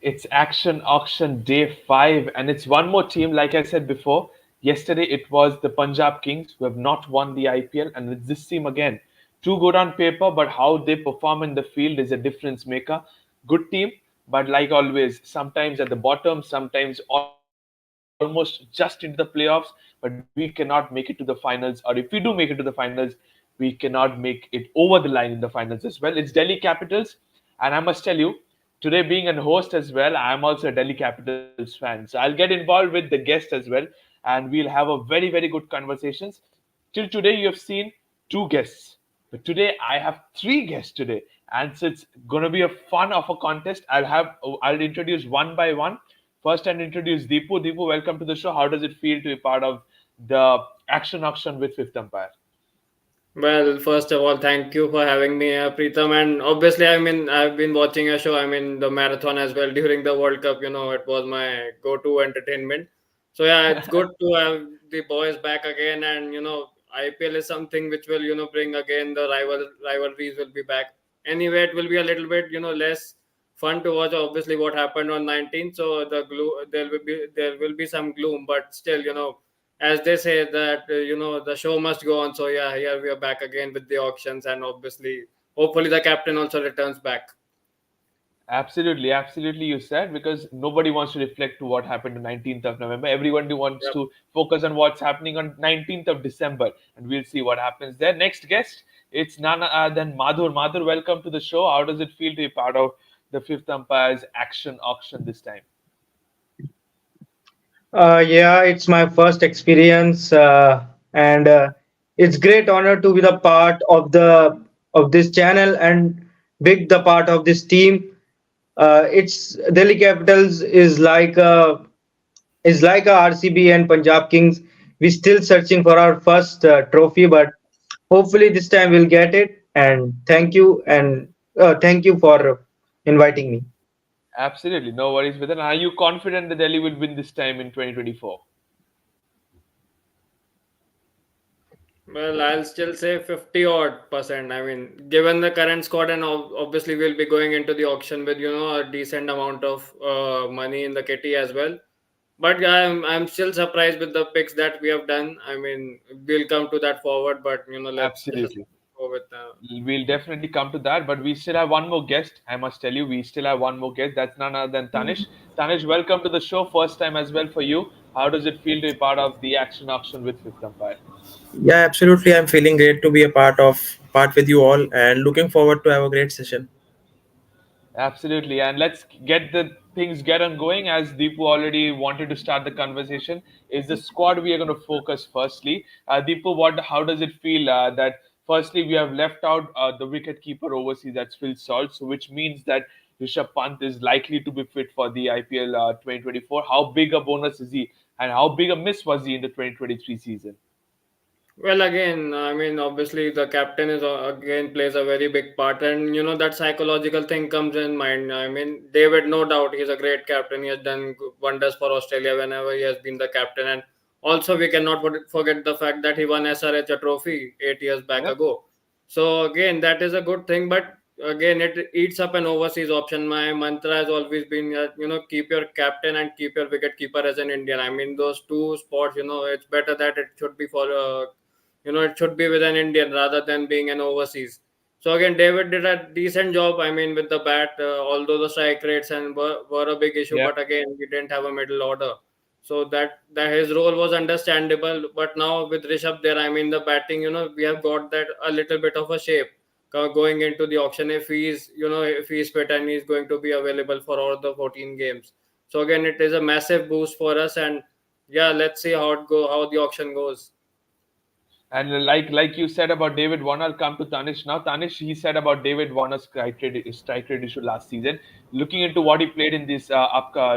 It's Action Auction Day 5, and it's one more team. Like I said before, yesterday it was the Punjab Kings who have not won the IPL, and it's this team again. Too good on paper, but how they perform in the field is a difference maker. Good team, but like always, sometimes at the bottom, sometimes almost just into the playoffs, but we cannot make it to the finals. Or if we do make it to the finals, we cannot make it over the line in the finals as well. It's Delhi Capitals, and I must tell you, today, being a host as well, I'm also a Delhi Capitals fan. So I'll get involved with the guest as well, and we'll have a very good conversations. Till today, you have seen two guests, but today I have three guests today, and so it's gonna be a fun of a contest. I'll introduce one by one. First, I'll introduce Deepu. Deepu, welcome to the show. How does it feel to be part of the action auction with Fifth Umpire? Well, first of all, thank you for having me, Preetham. And obviously, I've been watching a show. The marathon as well during the World Cup. It was my go-to entertainment. So yeah, it's good to have the boys back again. And IPL is something which will bring again the rivalries will be back. Anyway, it will be a little bit less fun to watch. Obviously, what happened on 19th. So there will be some gloom, but still as they say that the show must go on. So yeah, here we are back again with the auctions, and obviously hopefully the captain also returns back. Absolutely, absolutely. You said because nobody wants to reflect to what happened on 19th of November. Everyone wants Yep. to focus on what's happening on 19th of December, and we'll see what happens there. Next guest, it's none other than Madhur. Madhur, welcome to the show. How does it feel to be part of the Fifth Umpire's action auction this time? Yeah, it's my first experience, and it's great honor to be the part of this channel and big the part of this team. It's Delhi Capitals is like a RCB and Punjab Kings. We're still searching for our first trophy, but hopefully this time we'll get it. And thank you for inviting me. Absolutely, no worries with it. Are you confident that Delhi will win this time in 2024? Well, I'll still say 50 odd percent. Given the current squad, and obviously we'll be going into the auction with a decent amount of money in the kitty as well. But yeah, I'm still surprised with the picks that we have done. We'll come to that forward, but let's just Absolutely. go with. We'll definitely come to that, but we still have one more guest. I must tell you, we still have one more guest. That's none other than Tanish. Tanish, welcome to the show. First time as well for you. How does it feel to be part of the action auction with Fifth Umpire? Yeah, absolutely. I'm feeling great to be a part with you all and looking forward to have a great session. Absolutely, and let's get the things get on going. As Deepu already wanted to start the conversation, is the squad we are going to focus firstly. Deepu, How does it feel that firstly we have left out the wicket keeper overseas, that's Phil Salt, so which means that Rishabh Pant is likely to be fit for the IPL 2024. How big a bonus is he, and how big a miss was he in the 2023 season? Well, again, obviously the captain is again plays a very big part, and that psychological thing comes in mind. David, no doubt, he's a great captain. He has done wonders for Australia whenever he has been the captain, and also we cannot forget the fact that he won SRH a trophy 8 years back Yep. ago. So again, that is a good thing, but again, it eats up an overseas option. My mantra has always been, keep your captain and keep your wicket keeper as an Indian. Those two spots, it's better that it should be for. It should be with an Indian rather than being an overseas. So again, David did a decent job. With the bat, although the strike rates and were a big issue, Yep. but again, we didn't have a middle order. So that his role was understandable. But now with Rishabh there, the batting, we have got that a little bit of a shape going into the auction if he's fit and he's going to be available for all the 14 games. So again, it is a massive boost for us, and yeah, let's see how the auction goes. And like you said about David Warner, I'll come to Tanish now. Tanish, he said about David Warner's strike rate issue last season. Looking into what he played in this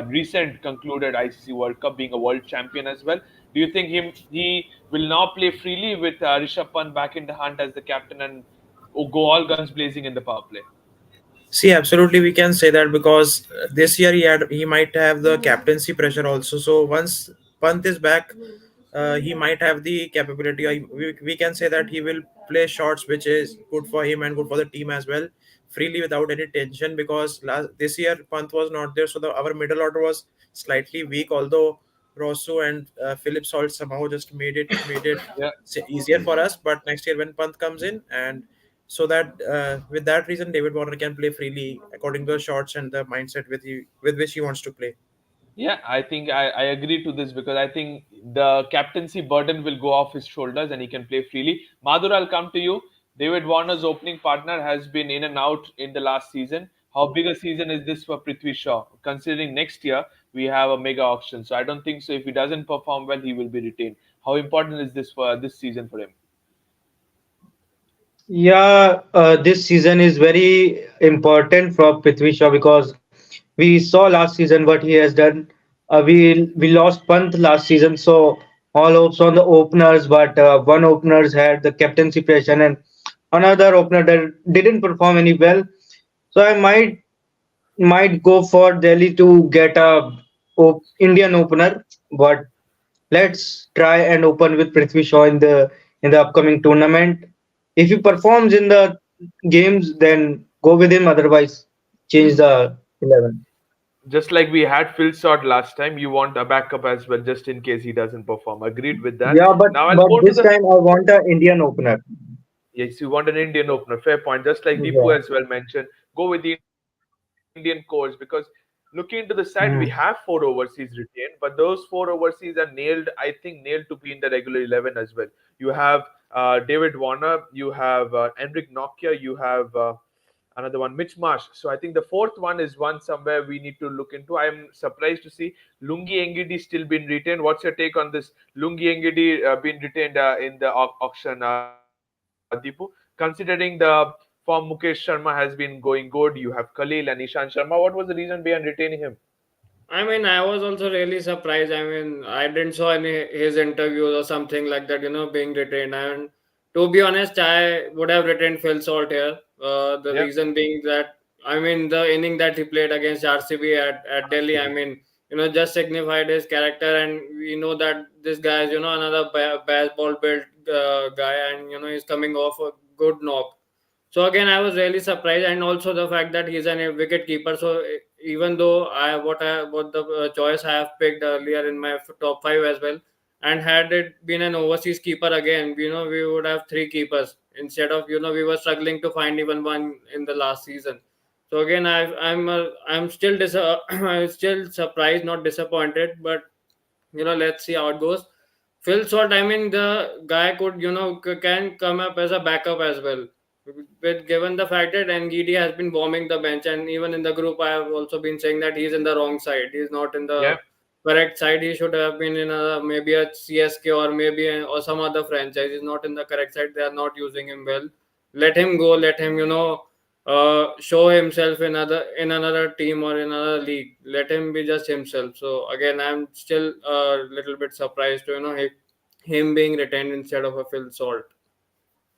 recent concluded ICC World Cup, being a world champion as well, do you think he will now play freely with Rishabh Pant back in the hunt as the captain and go all guns blazing in the power play? See, absolutely, we can say that because this year he might have the captaincy pressure also. So once Pant is back, he might have the capability. We can say that he will play shots which is good for him and good for the team as well, freely without any tension. Because this year Pant was not there, so our middle order was slightly weak. Although Rosso and Philip Salt somehow just made it Yeah. easier for us. But next year when Pant comes in, and so that with that reason David Warner can play freely according to the shots and the mindset with which he wants to play. Yeah, I think I agree to this because I think the captaincy burden will go off his shoulders and he can play freely. Madhur, I'll come to you. David Warner's opening partner has been in and out in the last season. How big a season is this for Prithvi Shaw? Considering next year we have a mega auction, so I don't think so. If he doesn't perform well, he will be retained. How important is this for this season for him? Yeah, this season is very important for Prithvi Shaw because we saw last season what he has done. We lost Pant last season, so all hopes on the openers, but one openers had the captaincy pressure and another opener that didn't perform any well. So I might go for Delhi to get a Indian opener, but let's try and open with Prithvi Shaw in the upcoming tournament. If he performs in the games, then go with him. Otherwise, change the 11. Just like we had Phil Sort last time, you want a backup as well, just in case he doesn't perform. Agreed with that. Yeah, Now I'll but go to this the time I want an Indian opener. Yes, you want an Indian opener. Fair point. Just like Deepu Yeah. as well mentioned, go with the Indian course because looking into the side, we have four Hmm. overseas retained, but those four overseas are nailed. I think nailed to be in the regular 11 as well. You have David Warner, you have Enric Nokia, you have another one, Mitch Marsh. So I think the fourth one is one somewhere we need to look into. I am surprised to see Lungi Engidi still been retained. What's your take on this Lungi Engidi being retained in the auction, Deepu? Considering the form Mukesh Sharma has been going good, you have Khalil and Ishan Sharma. What was the reason behind retaining him? I mean, I was also really surprised. I mean, I didn't saw any his interviews or something like that, being retained. And to be honest, I would have retained Phil Salt here. The Yeah, reason being that I mean, the inning that he played against RCB at Delhi, I RCB. mean, just signified his character, and we know that this guy is, another baseball built guy, and he's coming off a good knock. So again, I was really surprised, and also the fact that he's a wicket keeper. So even though what the choice I have picked earlier in my top five as well, and had it been an overseas keeper again, we would have three keepers instead of we were struggling to find even one in the last season. So again, I'm still I'm still surprised, not disappointed, but let's see how it goes. Phil Salt, I mean, the guy could, can come up as a backup as well. With given the fact that Ngidi has been bombing the bench, and even in the group, I have also been saying that he's in the wrong side. He's not in the Yeah, correct side. He should have been in maybe a CSK or maybe or some other franchise. He's not in the correct side. They are not using him well. Let him go. Let him, show himself in another team or in another league. Let him be just himself. So again, I'm still a little bit surprised to him being retained instead of a Phil Salt.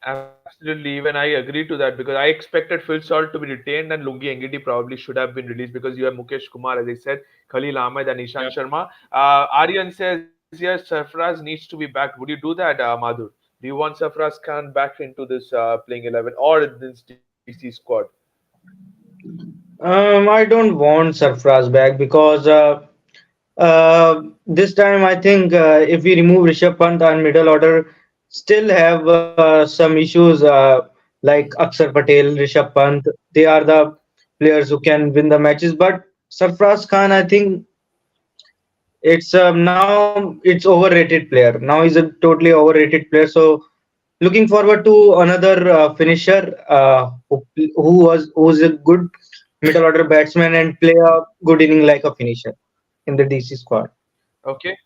absolutely. Even I agree to that because I expected Phil Salt to be retained and Lungi Engidi probably should have been released because you have Mukesh Kumar, as I said, Khalil Ahmed and Ishan Yeah. Sharma. Aryan says, yes, Sarfraz needs to be back. Would you do that, Madhur? Do you want Sarfraz Khan back into this playing 11 or this DC squad? I don't want Sarfraz back because this time I think if we remove Rishabh Pant and middle order, still have some issues like Akshar Patel, Rishabh Pant. They are the players who can win the matches. But Sarfraz Khan, I think now it's overrated player. Now he's a totally overrated player. So looking forward to another finisher who's a good middle order batsman and play a good inning like a finisher in the DC squad. Okay.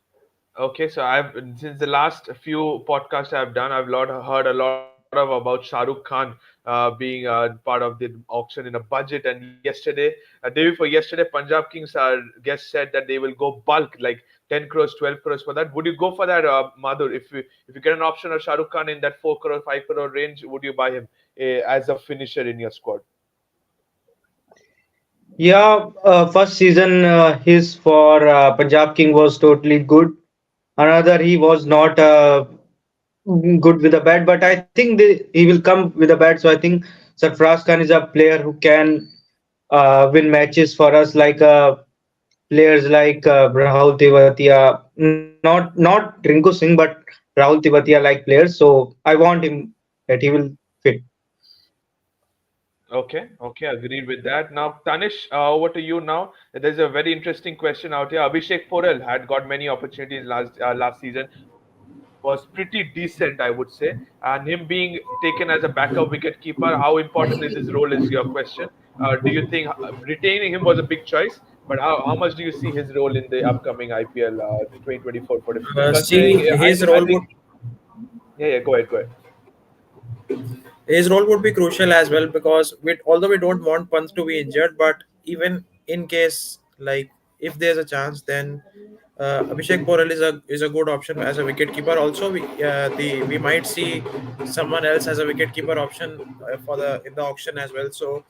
Okay, so I've since the last few podcasts I've done, heard a lot of about Shah Rukh Khan being part of the auction in a budget. And yesterday, day before yesterday, Punjab Kings guest said that they will go bulk, like 10 crores, 12 crores for that. Would you go for that, Madhur? If you get an option of Shah Rukh Khan in that 4 crore, 5 crore range, would you buy him as a finisher in your squad? Yeah, first season his for Punjab King was totally good. Another he was not good with a bat, but I think he will come with a bat. So I think Sarfraz Khan is a player who can win matches for us, like players like Rahul Tewatia, not Rinku Singh, but Rahul Tewatia like players. So I want him that he will fit. Okay, agreed with that. Now, Tanish, over to you now. There's a very interesting question out here. Abhishek Porel had got many opportunities last season, was pretty decent, I would say. And him being taken as a backup wicket keeper, how important is his role? Is your question? Do you think retaining him was a big choice? But how much do you see his role in the upcoming IPL 2024 for him? Considering, See, I think, yeah, go ahead. his role would be crucial as well because although we don't want Pant to be injured, but even in case like if there's a chance, then Abhishek Porel is a good option as a wicket keeper. Also, we might see someone else as a wicket keeper option for the in the auction as well. So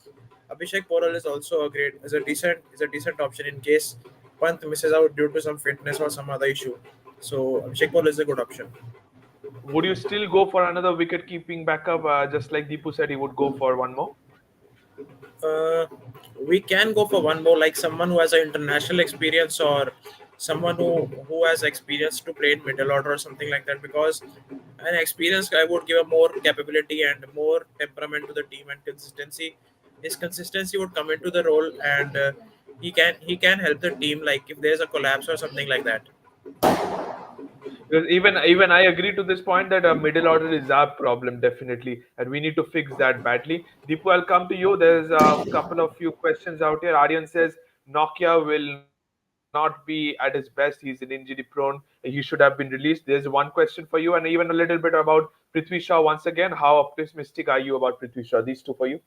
Abhishek Porel is also a decent option in case Pant misses out due to some fitness or some other issue. So Abhishek Porel is a good option. Would you still go for another wicket keeping backup, just like Deepu said he would go for one more? uh, we can go for one more, like someone who has an international experience or someone who has experience to play in middle order or something like that, because an experienced guy would give a more capability and more temperament to the team and consistency. His consistency would come into the role, and he can help the team like if there's a collapse or something like that. Because even I agree to this point that middle order is our problem definitely, and we need to fix that badly. Deepu, I'll come to you. There's a couple of few questions out here. Aryan says Nokia will not be at his best. He's an injury prone. He should have been released. There's one question for you, and even a little bit about Prithvi Shaw once again. How optimistic are you about Prithvi Shaw? These two for you.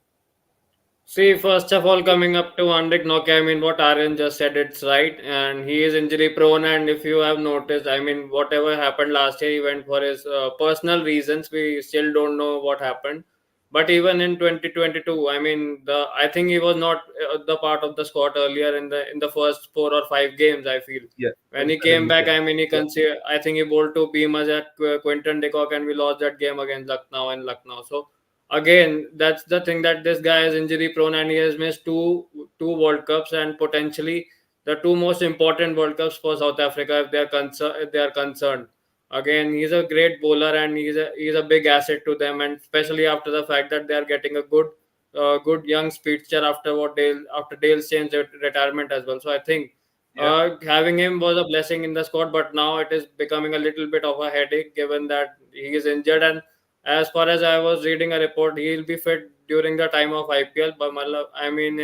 See, first of all, coming up to Andrik Nokia, I mean, what Aryan just said, it's right. And he is injury prone. And if you have noticed, I mean, whatever happened last year, he went for his personal reasons. We still don't know what happened. But even in 2022, I mean, I think he was not the part of the squad earlier in the first 4 or 5 games. I feel Yeah, when he came correct. back, Yeah. I mean, I think he bowled to beam us at Quinton de Kock, and we lost that game against Lucknow and Lucknow. So again, that's the thing, that this guy is injury prone and he has missed two World Cups and potentially the two most important World Cups for South Africa if they are concerned. Again, he's a great bowler and he's a big asset to them, and especially after the fact that they are getting a good young speedster after Dale's change retirement as well. So I think Yeah. having him was a blessing in the squad, but now it is becoming a little bit of a headache given that he is injured. And as far as I was reading a report, he'll be fit during the time of IPL, but I mean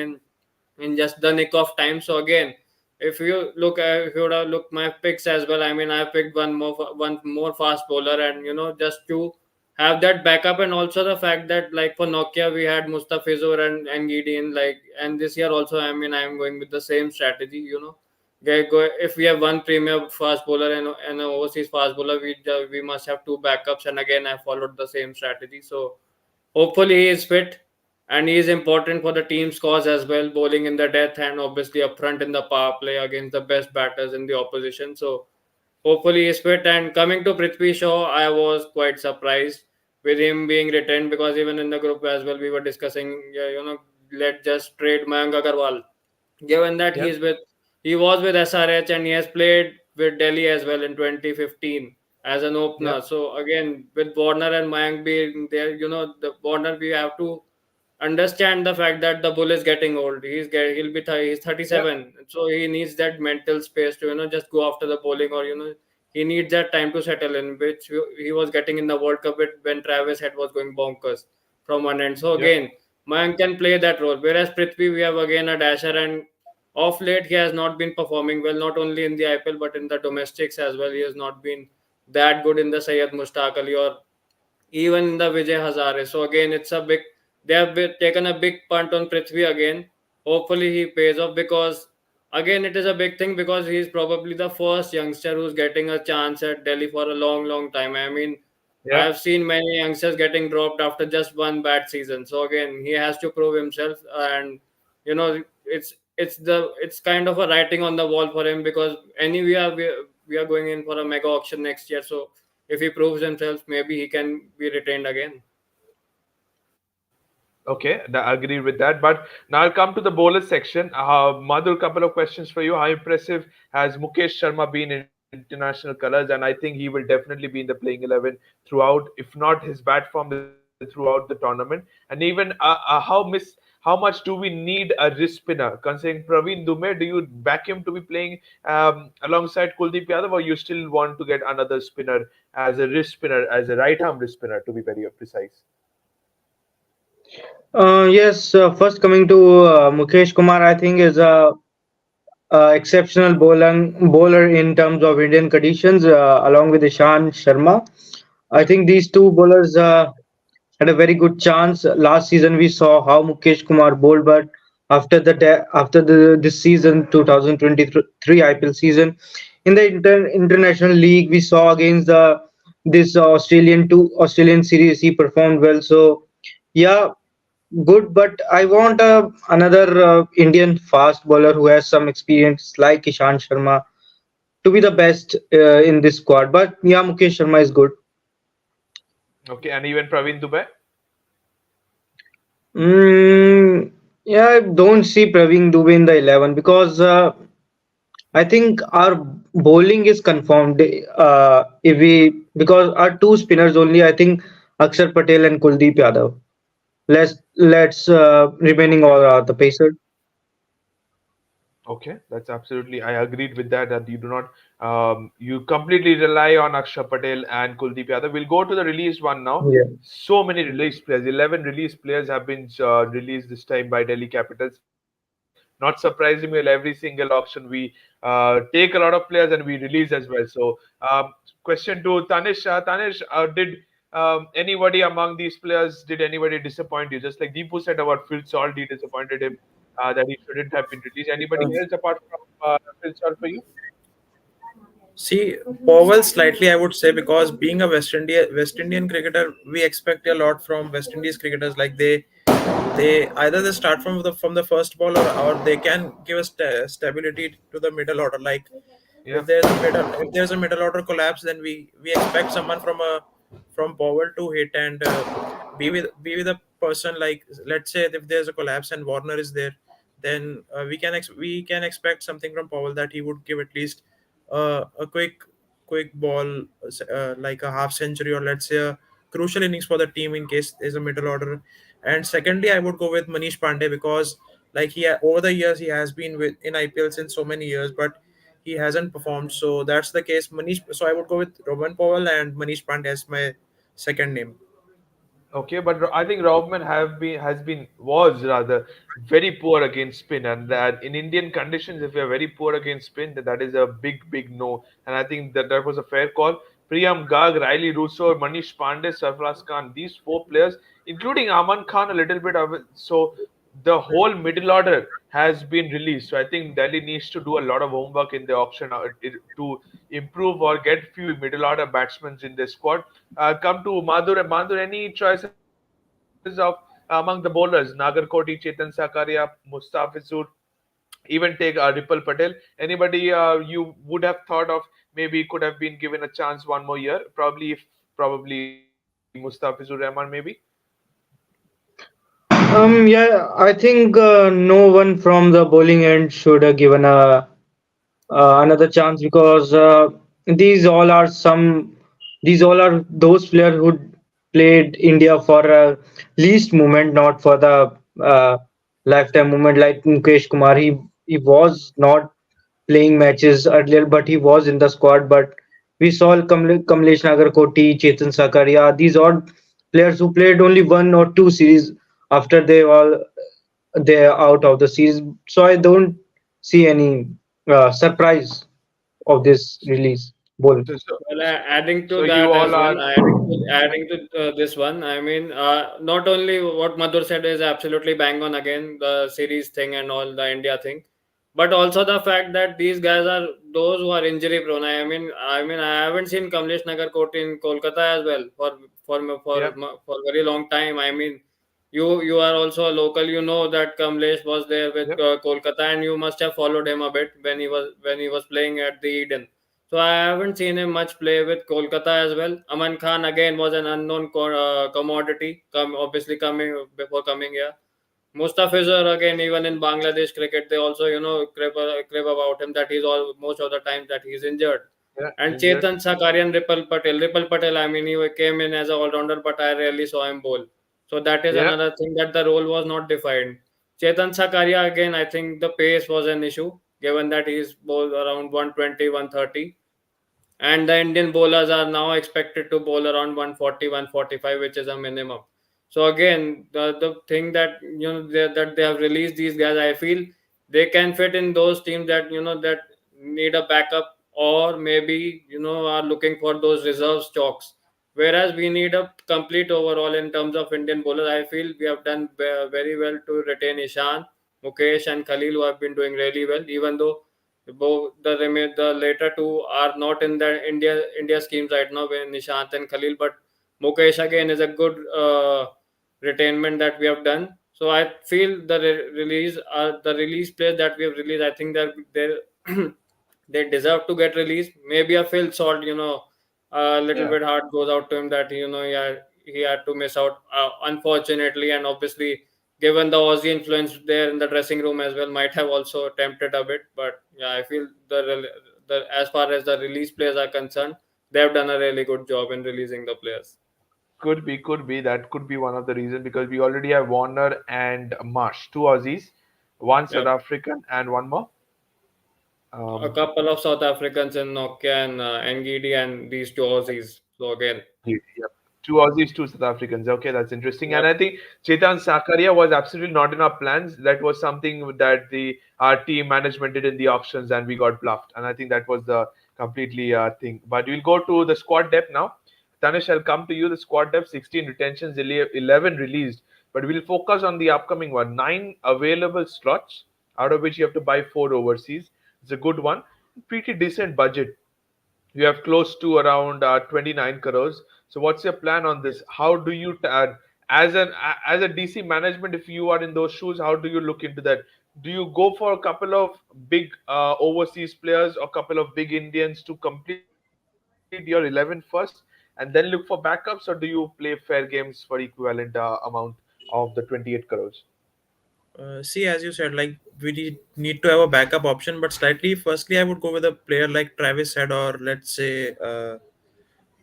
in just the nick of time. So again, if you would have looked my picks as well, I mean I picked one more fast bowler, and just to have that backup, and also the fact that like for Nokia we had Mustafizur and Gideon, like, and this year also I mean I am going with the same strategy. If we have one premier fast bowler and an overseas fast bowler, we must have two backups. And again, I followed the same strategy. So hopefully he is fit, and he is important for the team's cause as well, bowling in the death and obviously up front in the power play against the best batters in the opposition. So hopefully he's fit. And coming to Prithvi Shaw, I was quite surprised with him being retained, because even in the group as well, we were discussing, yeah, let's just trade Mayank Agarwal. Given that Yeah. he was with SRH and he has played with Delhi as well in 2015 as an Yeah. opener. So again, with Warner and Mayank being there, the Warner, we have to understand the fact that the bull is getting old. He's Yeah. 37, so he needs that mental space to just go after the bowling, or he needs that time to settle in, which he was getting in the World Cup when Travis Head was going bonkers from one end. So Yeah. again, Mayank can play that role. Whereas Prithvi, we have again a dasher, and Of late he has not been performing well, not only in the IPL but in the domestics as well. He has not been that good in the Syed Mushtaq Ali or even in the Vijay Hazare. So again, it's a big. They have taken a big punt on Prithvi again. Hopefully, he pays off because again, it is a big thing because he is probably the first youngster who's getting a chance at Delhi for a long, long time. I mean, I Yeah. have seen many youngsters getting dropped after just one bad season. So again, he has to prove himself, and it's kind of a writing on the wall for him because anyway we are going in for a mega auction next year. So if he proves himself, maybe he can be retained again. Okay, I agree with that. But now I'll come to the bowler section. Madhur, couple of questions for you. How impressive has Mukesh Sharma been in international colors? And I think he will definitely be in the playing 11 throughout, if not his bat form, then throughout the tournament. And even how much do we need a wrist spinner? Considering Praveen Dume, do you back him to be playing alongside Kuldeep Yadav, or you still want to get another spinner as a wrist spinner, as a right arm wrist spinner, to be very precise? Yes, first coming to Mukesh Kumar, I think is a exceptional bowler in terms of Indian conditions, along with Ishan Sharma. I think these two bowlers had a very good chance. Last season we saw how Mukesh Kumar bowled, but after the this season 2023 IPL season, in the international league we saw against the this Australian series he performed well. So yeah, good, but I want another Indian fast bowler who has some experience like Ishan Sharma to be the best in this squad. But yeah, Mukesh Sharma is good. Okay, and even Praveen Dubey? Yeah, I don't see Praveen Dubey in the 11 because I think our bowling is confirmed. If we because our two spinners only, I think Akshar Patel and Kuldeep Yadav. Let's remaining all are the pacer. Okay, that's absolutely. I agreed with that. That you do not, you completely rely on Akshay Patel and Kuldeep Yadav. We'll go to the released one now. Yeah. So many released players. 11 released players have been released this time by Delhi Capitals. Not surprising me. Every single auction we take a lot of players and we release as well. So, question to Tanish. Tanish, did anybody among these players did anybody disappoint you? Just like Deepu said about Phil Salt, he disappointed him that he shouldn't have been released. Anybody else apart from Phil Salt for you? See, Powell slightly, I would say, because being a West Indian cricketer, we expect a lot from West Indies cricketers. Like they either they start from the first ball, or they can give us stability to the middle order. Like Yeah. if there's a middle order collapse, then we expect someone from Powell to hit and be with a person. Like, let's say if there's a collapse and Warner is there, then we can expect something from Powell, that he would give at least a quick ball, like a half century, or let's say a crucial innings for the team in case there's a middle order. And secondly, I would go with Manish Pandey, because like over the years he has been with in IPL since so many years, but he hasn't performed. So that's the case. Manish. So I would go with Roman Powell and Manish Pandey as my second name. Okay, but I think Rovman was rather very poor against spin, and that in Indian conditions, if you are very poor against spin, then that is a big no. And I think that was a fair call. Priyam Garg, Riley Russo, Manish Pandey, Sarfraz Khan, these four players, including Aman Khan a little bit of it. So the whole middle order has been released. So I think Delhi needs to do a lot of homework in the auction to improve or get few middle order batsmen in their squad. Come to Madhur. Madhur, any choices of among the bowlers? Nagarkoti, Chetan Sakaria, Mustafizur, even take Ripple Patel. Anybody you would have thought of maybe could have been given a chance one more year? Probably Mustafizur Rahman maybe. Yeah, I think no one from the bowling end should have given a another chance because these all are some these all are those players who played India for least moment, not for the lifetime moment. Like Mukesh Kumar, he was not playing matches earlier, but he was in the squad. But we saw Kamlesh Nagarkoti, Chetan Sakaria. These are players who played only one or two series after they are out of the series. So I don't. see any surprise of this release. Bol. So, so, Well, adding to so you that as all well, are, adding to this one, I mean, not only what Madhur said is absolutely bang on again, the series thing and all the India thing, but also the fact that these guys are those who are injury prone. I mean, I haven't seen Kamlesh Nagar court in Kolkata as well yeah, for very long time. I mean, you are also a local. You know that Kamlesh was there with yeah, Kolkata, and you must have followed him a bit when he was playing at the Eden. So I haven't seen him much play with Kolkata as well. Aman Khan again was an unknown commodity, obviously coming before coming here. Mustafizur again, even in Bangladesh cricket, they also crib about him that he's all most of the time that he's injured. yeah, And injured. Chetan Sakari and Ripple Patel, I mean, he came in as a all rounder, but I rarely saw him bowl. So that is Yeah, another thing that the role was not defined. Chetan Sakaria again, I think the pace was an issue, given that he's bowled around 120, 130, and the Indian bowlers are now expected to bowl around 140, 145, which is a minimum. So again, the thing that that they have released these guys, I feel they can fit in those teams that that need a backup, or maybe are looking for those reserve stocks. Whereas we need a complete overall in terms of Indian bowlers. I feel we have done very well to retain Ishan, Mukesh, and Khalil, who have been doing really well, even though both the later two are not in the India schemes right now with Nishant and Khalil, but Mukesh again is a good retainment that we have done. So I feel the release players that we have released, I think that they deserve to get released. Maybe a Phil Salt, a little yeah. bit hard goes out to him that he had to miss out, unfortunately, and obviously given the Aussie influence there in the dressing room as well, might have also tempted a bit. But yeah, I feel the as far as the release players are concerned, they have done a really good job in releasing the players. Could be, could be. That could be one of the reasons because we already have Warner and Marsh, two Aussies, one South Yep. African, and one more. A Um, couple of South Africans in Nokia and Ngidi and these two Aussies. So again, Yep. Two Aussies, two South Africans. Okay, that's interesting. And yep. I think Chetan Sakaria was absolutely not in our plans. That was something that the our team management did in the auctions, and we got bluffed. And I think that was the completely thing. But we'll go to the squad depth now. Tanish, I'll come to you. The squad depth: 16 retentions, 11 released. But we'll focus on the upcoming one. 9 available slots, out of which you have to buy 4 overseas. It's a good one. Pretty decent budget. You have close to around 29 crores. So what's your plan on this? How do you as a DC management, if you are in those shoes, how do you look into that? Do you go for a couple of big overseas players or a couple of big Indians to complete your 11 first and then look for backups, or do you play fair games for equivalent amount of the 28 crores? See, as you said, like we need to have a backup option, but slightly. Firstly, I would go with a player like Travis Head or let's say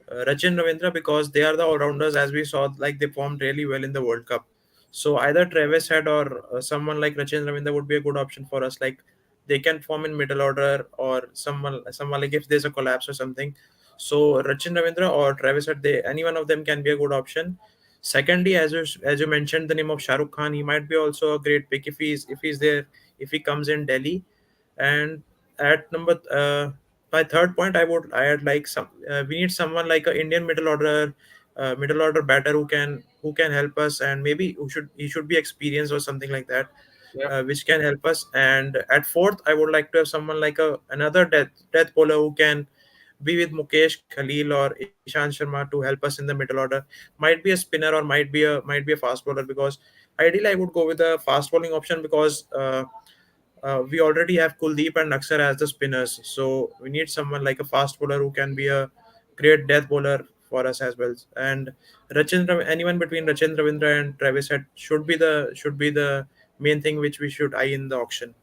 Rachin Ravindra because they are the all rounders. As we saw, like they formed really well in the World Cup. So either Travis Head or someone like Rachin Ravindra would be a good option for us. Like they can form in middle order or someone like if there's a collapse or something. So Rachin Ravindra or Travis Head, they any one of them can be a good option. Secondly, as you mentioned the name of Shah Rukh Khan, he might be also a great pick if he's there if he comes in Delhi. And at number my third point, I had like some we need someone like a Indian middle order batter who can help us, and maybe he should be experienced or something like that, Yeah. which can help us. And at fourth, I would like to have someone like another death bowler who can be with Mukesh, Khalil, or Ishan Sharma to help us in the middle order. Might be a spinner or might be a fast bowler, because ideally I would go with a fast bowling option because we already have Kuldeep and Naksar as the spinners. So we need someone like a fast bowler who can be a great death bowler for us as well. And anyone between Rachin Ravindra and Travis Head should be the main thing which we should eye in the auction.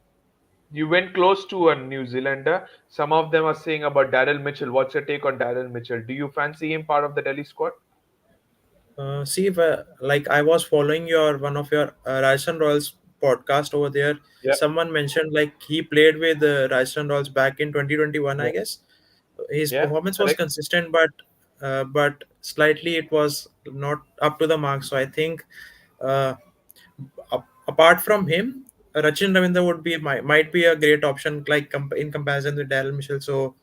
You went close to a New Zealander. Some of them are saying about Daryl Mitchell. What's your take on Daryl Mitchell? Do you fancy him part of the Delhi squad? See, if like I was following your one of your Rajasthan Royals podcast over there, Yeah, someone mentioned like he played with Rajasthan Royals back in 2021, I yeah, guess. His yeah. performance was Correct. consistent, but slightly it was not up to the mark. So I think uh, apart from him, Rachin Ravindra would be might be a great option, like in comparison with Daryl Mitchell. So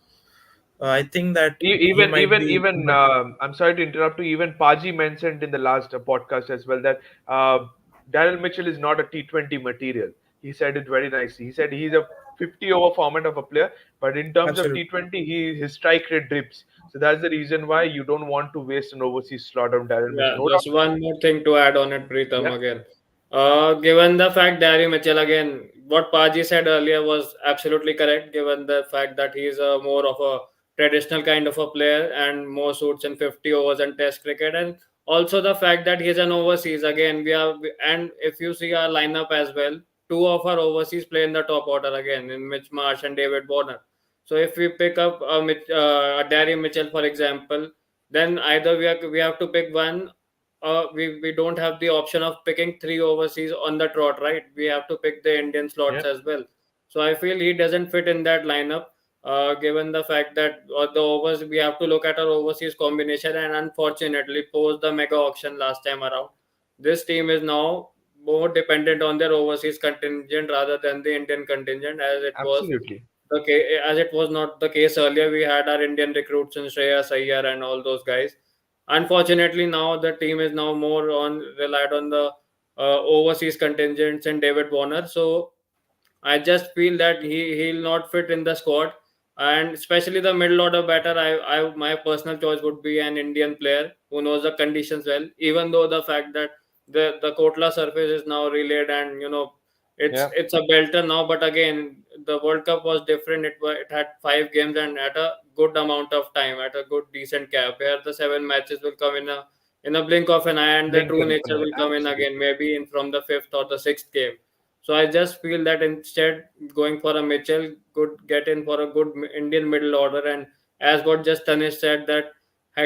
I think that he might be in the. I'm sorry to interrupt you. Even Paji mentioned in the last podcast as well that uh, Daryl Mitchell is not a T20 material. He said it very nicely. He said he's a 50 over format of a player, but in terms of Absolutely. T20, his strike rate drips. So that's the reason why you don't want to waste an overseas slot on Daryl Yeah, Mitchell. No doubt. just one more thing to add on it, Preetham, Yeah, again. Given the fact Gary Mitchell, again, what Paji said earlier was absolutely correct, given the fact that he's a more of a traditional kind of a player and more suits in 50 overs and test cricket. And also the fact that he's an overseas, again, and if you see our lineup as well, two of our overseas play in the top order again, in Mitch Marsh and David Warner. So if we pick up Gary Mitchell, for example, then either we have to pick one. We don't have the option of picking three overseas on the trot, right? We have to pick the Indian slots yeah, as well. So I feel he doesn't fit in that lineup, given the fact that the overs we have to look at our overseas combination, and unfortunately, post the mega auction last time around, this team is now more dependent on their overseas contingent rather than the Indian contingent, absolutely. as it was not the case earlier. We had our Indian recruits in Shreyas Iyer and all those guys. Unfortunately, now the team is now more on relied on the overseas contingents and David Warner. So I just feel that he'll not fit in the squad, and especially the middle order batter. I my personal choice would be an Indian player who knows the conditions well. Even though the fact that the Kotla surface is now relayed, and Yeah, it's a belter now, but again the World Cup was different. It had 5 games and at a good amount of time, at a good decent cap, where the 7 matches will come in a blink of an eye, and the blink true and nature will come in again, absolutely. maybe in from the fifth or the sixth game. So I just feel that instead going for a Mitchell could get in for a good Indian middle order, and as what just Tanish said, that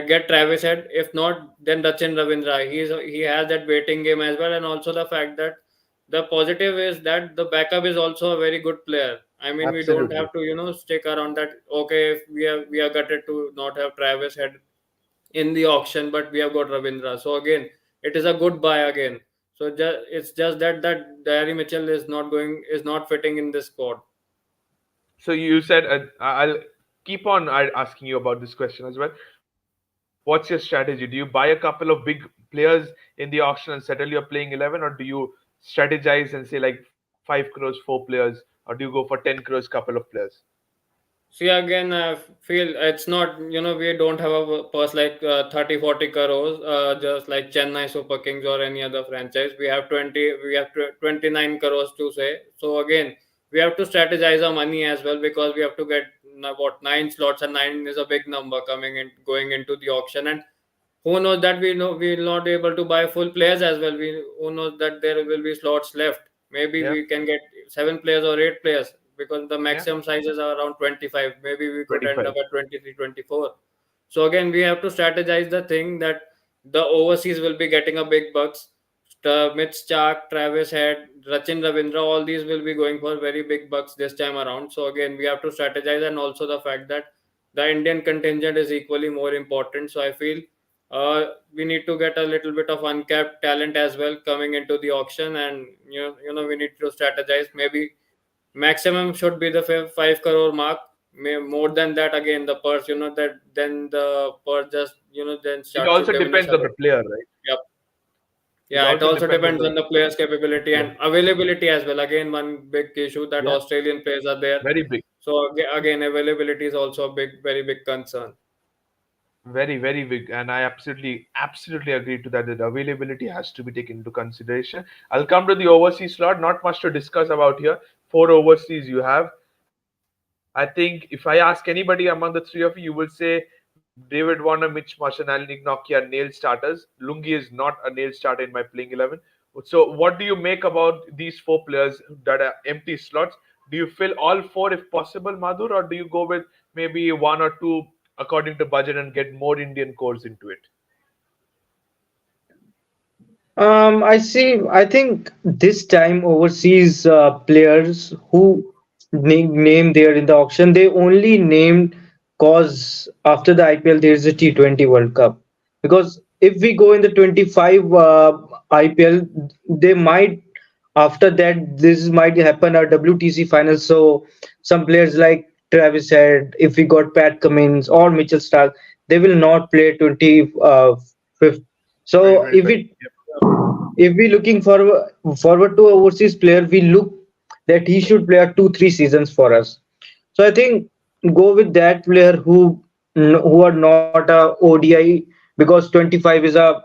get Travis Head. If not, then Rachin Ravindra. He has that waiting game as well, and also the fact that the positive is that the backup is also a very good player. I mean, we don't have Absolutely. to stick around that. Okay, if we are gutted to not have Travis Head in the auction, but we have got Ravindra. So again, it is a good buy again. So it's just that Diary Mitchell is not fitting in this squad. So you said I'll keep on asking you about this question as well. What's your strategy? Do you buy a couple of big players in the auction and settle your playing 11, or do you strategize and say like 5 crores 4 players, or do you go for 10 crores couple of players? See, again, I feel it's not, we don't have a purse like 30, 40 crores, just like Chennai Super Kings or any other franchise. We have 29 crores to say. So again, we have to strategize our money as well, because we have to get what, 9 slots, and nine is a big number coming in, going into the auction. And who knows that we will not be able to buy full players as well. Who knows that there will be slots left. Maybe Yeah, we can get 7 players or 8 players, because the yeah, maximum sizes are around 25. Maybe we could end 25. up at 23, 24. So again, we have to strategize the thing that the overseas will be getting a big bucks. Mitch Stark, Travis Head, Rachin Ravindra, all these will be going for very big bucks this time around. So again, we have to strategize, and also the fact that the Indian contingent is equally more important. So I feel we need to get a little bit of uncapped talent as well coming into the auction, and we need to strategize. Maybe maximum should be the 5 crore mark. More than that, again, the purse, that then the purse just then It starts to also diminish depends a on the bit. player, right? Yep. It Yeah, it also also depends on depends the on the player's capability yeah, and availability as well. Again, one big issue that yeah, Australian players are there. very big. So again, availability is also a very big concern. Very, very big, and I absolutely agree to that. That availability has to be taken into consideration. I'll come to the overseas slot. Not much to discuss about here. 4 overseas you have. I think if I ask anybody among the three of you, you will say David Warner, Mitch Marsh, and Alan Nokia are nailed starters. Lungi is not a nailed starter in my playing 11. So, what do you make about these 4 players that are empty slots? Do you fill all 4 if possible, Madhur, or do you go with maybe one or two according to budget and get more Indian cores into it? I see. I think this time overseas players who name there in the auction, they only named cause after the IPL there is a T20 World Cup. Because if we go in the 25 IPL, they might After that, this might happen a WTC final. So some players like Travis said, if we got Pat Cummins or Mitchell Stark, they will not play 25th. So 2025. if we looking forward to a overseas player, we look that he should play a 2 3 seasons for us. So I think go with that player who are not a ODI, because 25 is a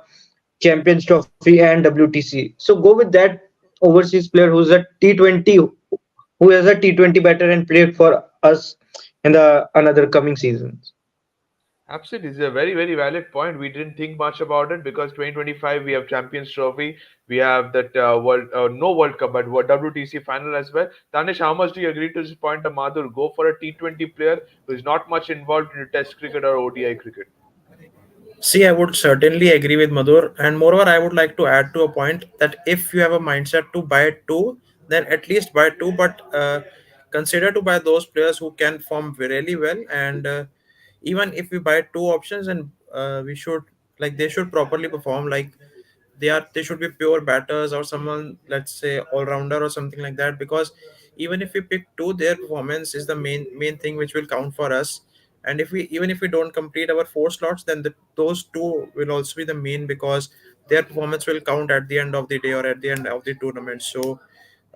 Champions Trophy and WTC. So go with that overseas player who's a T20, who has a T20 batter and played for us in the another coming seasons. Absolutely, it's a very, very valid point. We didn't think much about it because 2025 we have Champions Trophy, we have that no World Cup, but WTC final as well. Tanish, how much do you agree to this point of Madhur? Go for a T20 player who is not much involved in Test cricket or ODI cricket. See, I would certainly agree with Madhur, and moreover, I would like to add to a point that if you have a mindset to buy two, then at least buy two, but consider to buy those players who can perform really well. And even if we buy two options, and we should like they should properly perform, like they should be pure batters or someone, let's say, all rounder or something like that, because even if we pick two, their performance is the main thing which will count for us. And if we even if we don't complete our four slots, then those two will also be the main, because their performance will count at the end of the day or at the end of the tournament. So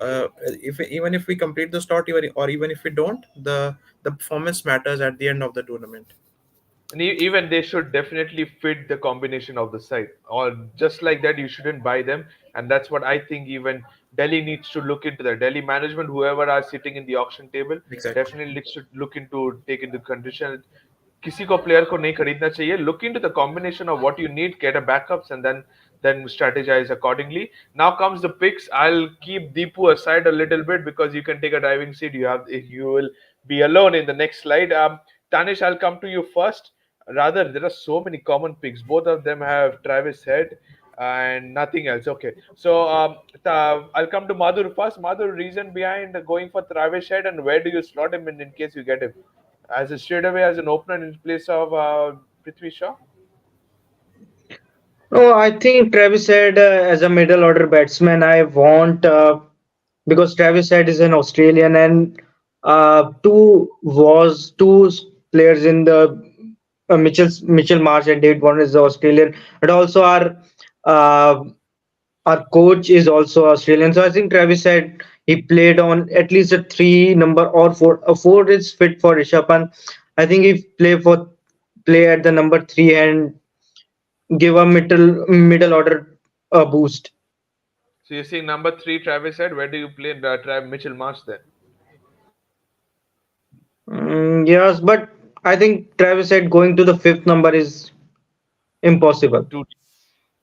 if even if we complete the slot, even if we don't, the performance matters at the end of the tournament. And even they should definitely fit the combination of the side. Or just like that, you shouldn't buy them. And that's what I think even Delhi needs to look into that. Delhi management, whoever are sitting in the auction table, Exactly. definitely should look into take into condition. किसी को player को नहीं खरीदना चाहिए. Look into the combination of what you need, get a backups, and then strategize accordingly. Now comes the picks. I'll keep Deepu aside a little bit because you can take a driving seat. You will be alone in the next slide. Tanish, I'll come to you first. Rather, there are so many common picks. Both of them have Travis Head and nothing else. Okay, so I'll come to Madhur first. Madhur, reason behind going for Travis Head, and where do you slot him in case you get him? As a straightaway as an opener in place of Prithvi Shaw? No, I think Travis said as a middle order batsman, I want because Travis Head is an Australian, and two players in the Mitchell Marsh and David Warner is the Australian, and also uh, our coach is also Australian. So I think Travis said he played on at least a three number or four. A four is fit for Rishabh Pant. I think he play at the number three and give a middle order boost. So you're seeing number three, Travis Head. Where do you play Mitchell Marsh then? Yes, but I think Travis said going to the fifth number is impossible. Two.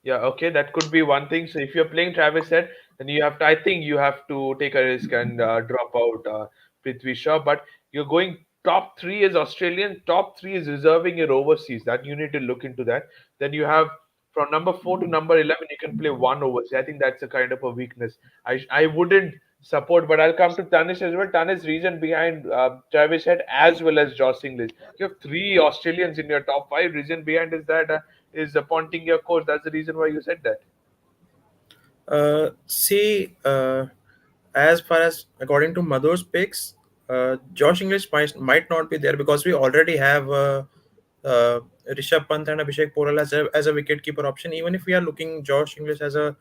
Yeah, okay, that could be one thing. So if you're playing Travis Head, then you have to. I think you have to take a risk and drop out Prithvi Shaw. But you're going top three is Australian, top three is reserving your overseas. That you need to look into that. Then you have from number four to number 11, you can play one overseas. I think that's a kind of a weakness. I wouldn't support, but I'll come to Tanish as well. Tanish reason behind Travis Head as well as Josh English. You have three Australians in your top five. Reason behind is that. Is appointing your coach. That's the reason why you said that. See, as far as according to Madhur's picks, Josh English might not be there because we already have uh, Rishabh Pant and Abhishek Porel as a wicket keeper option. Even if we are looking Josh English as a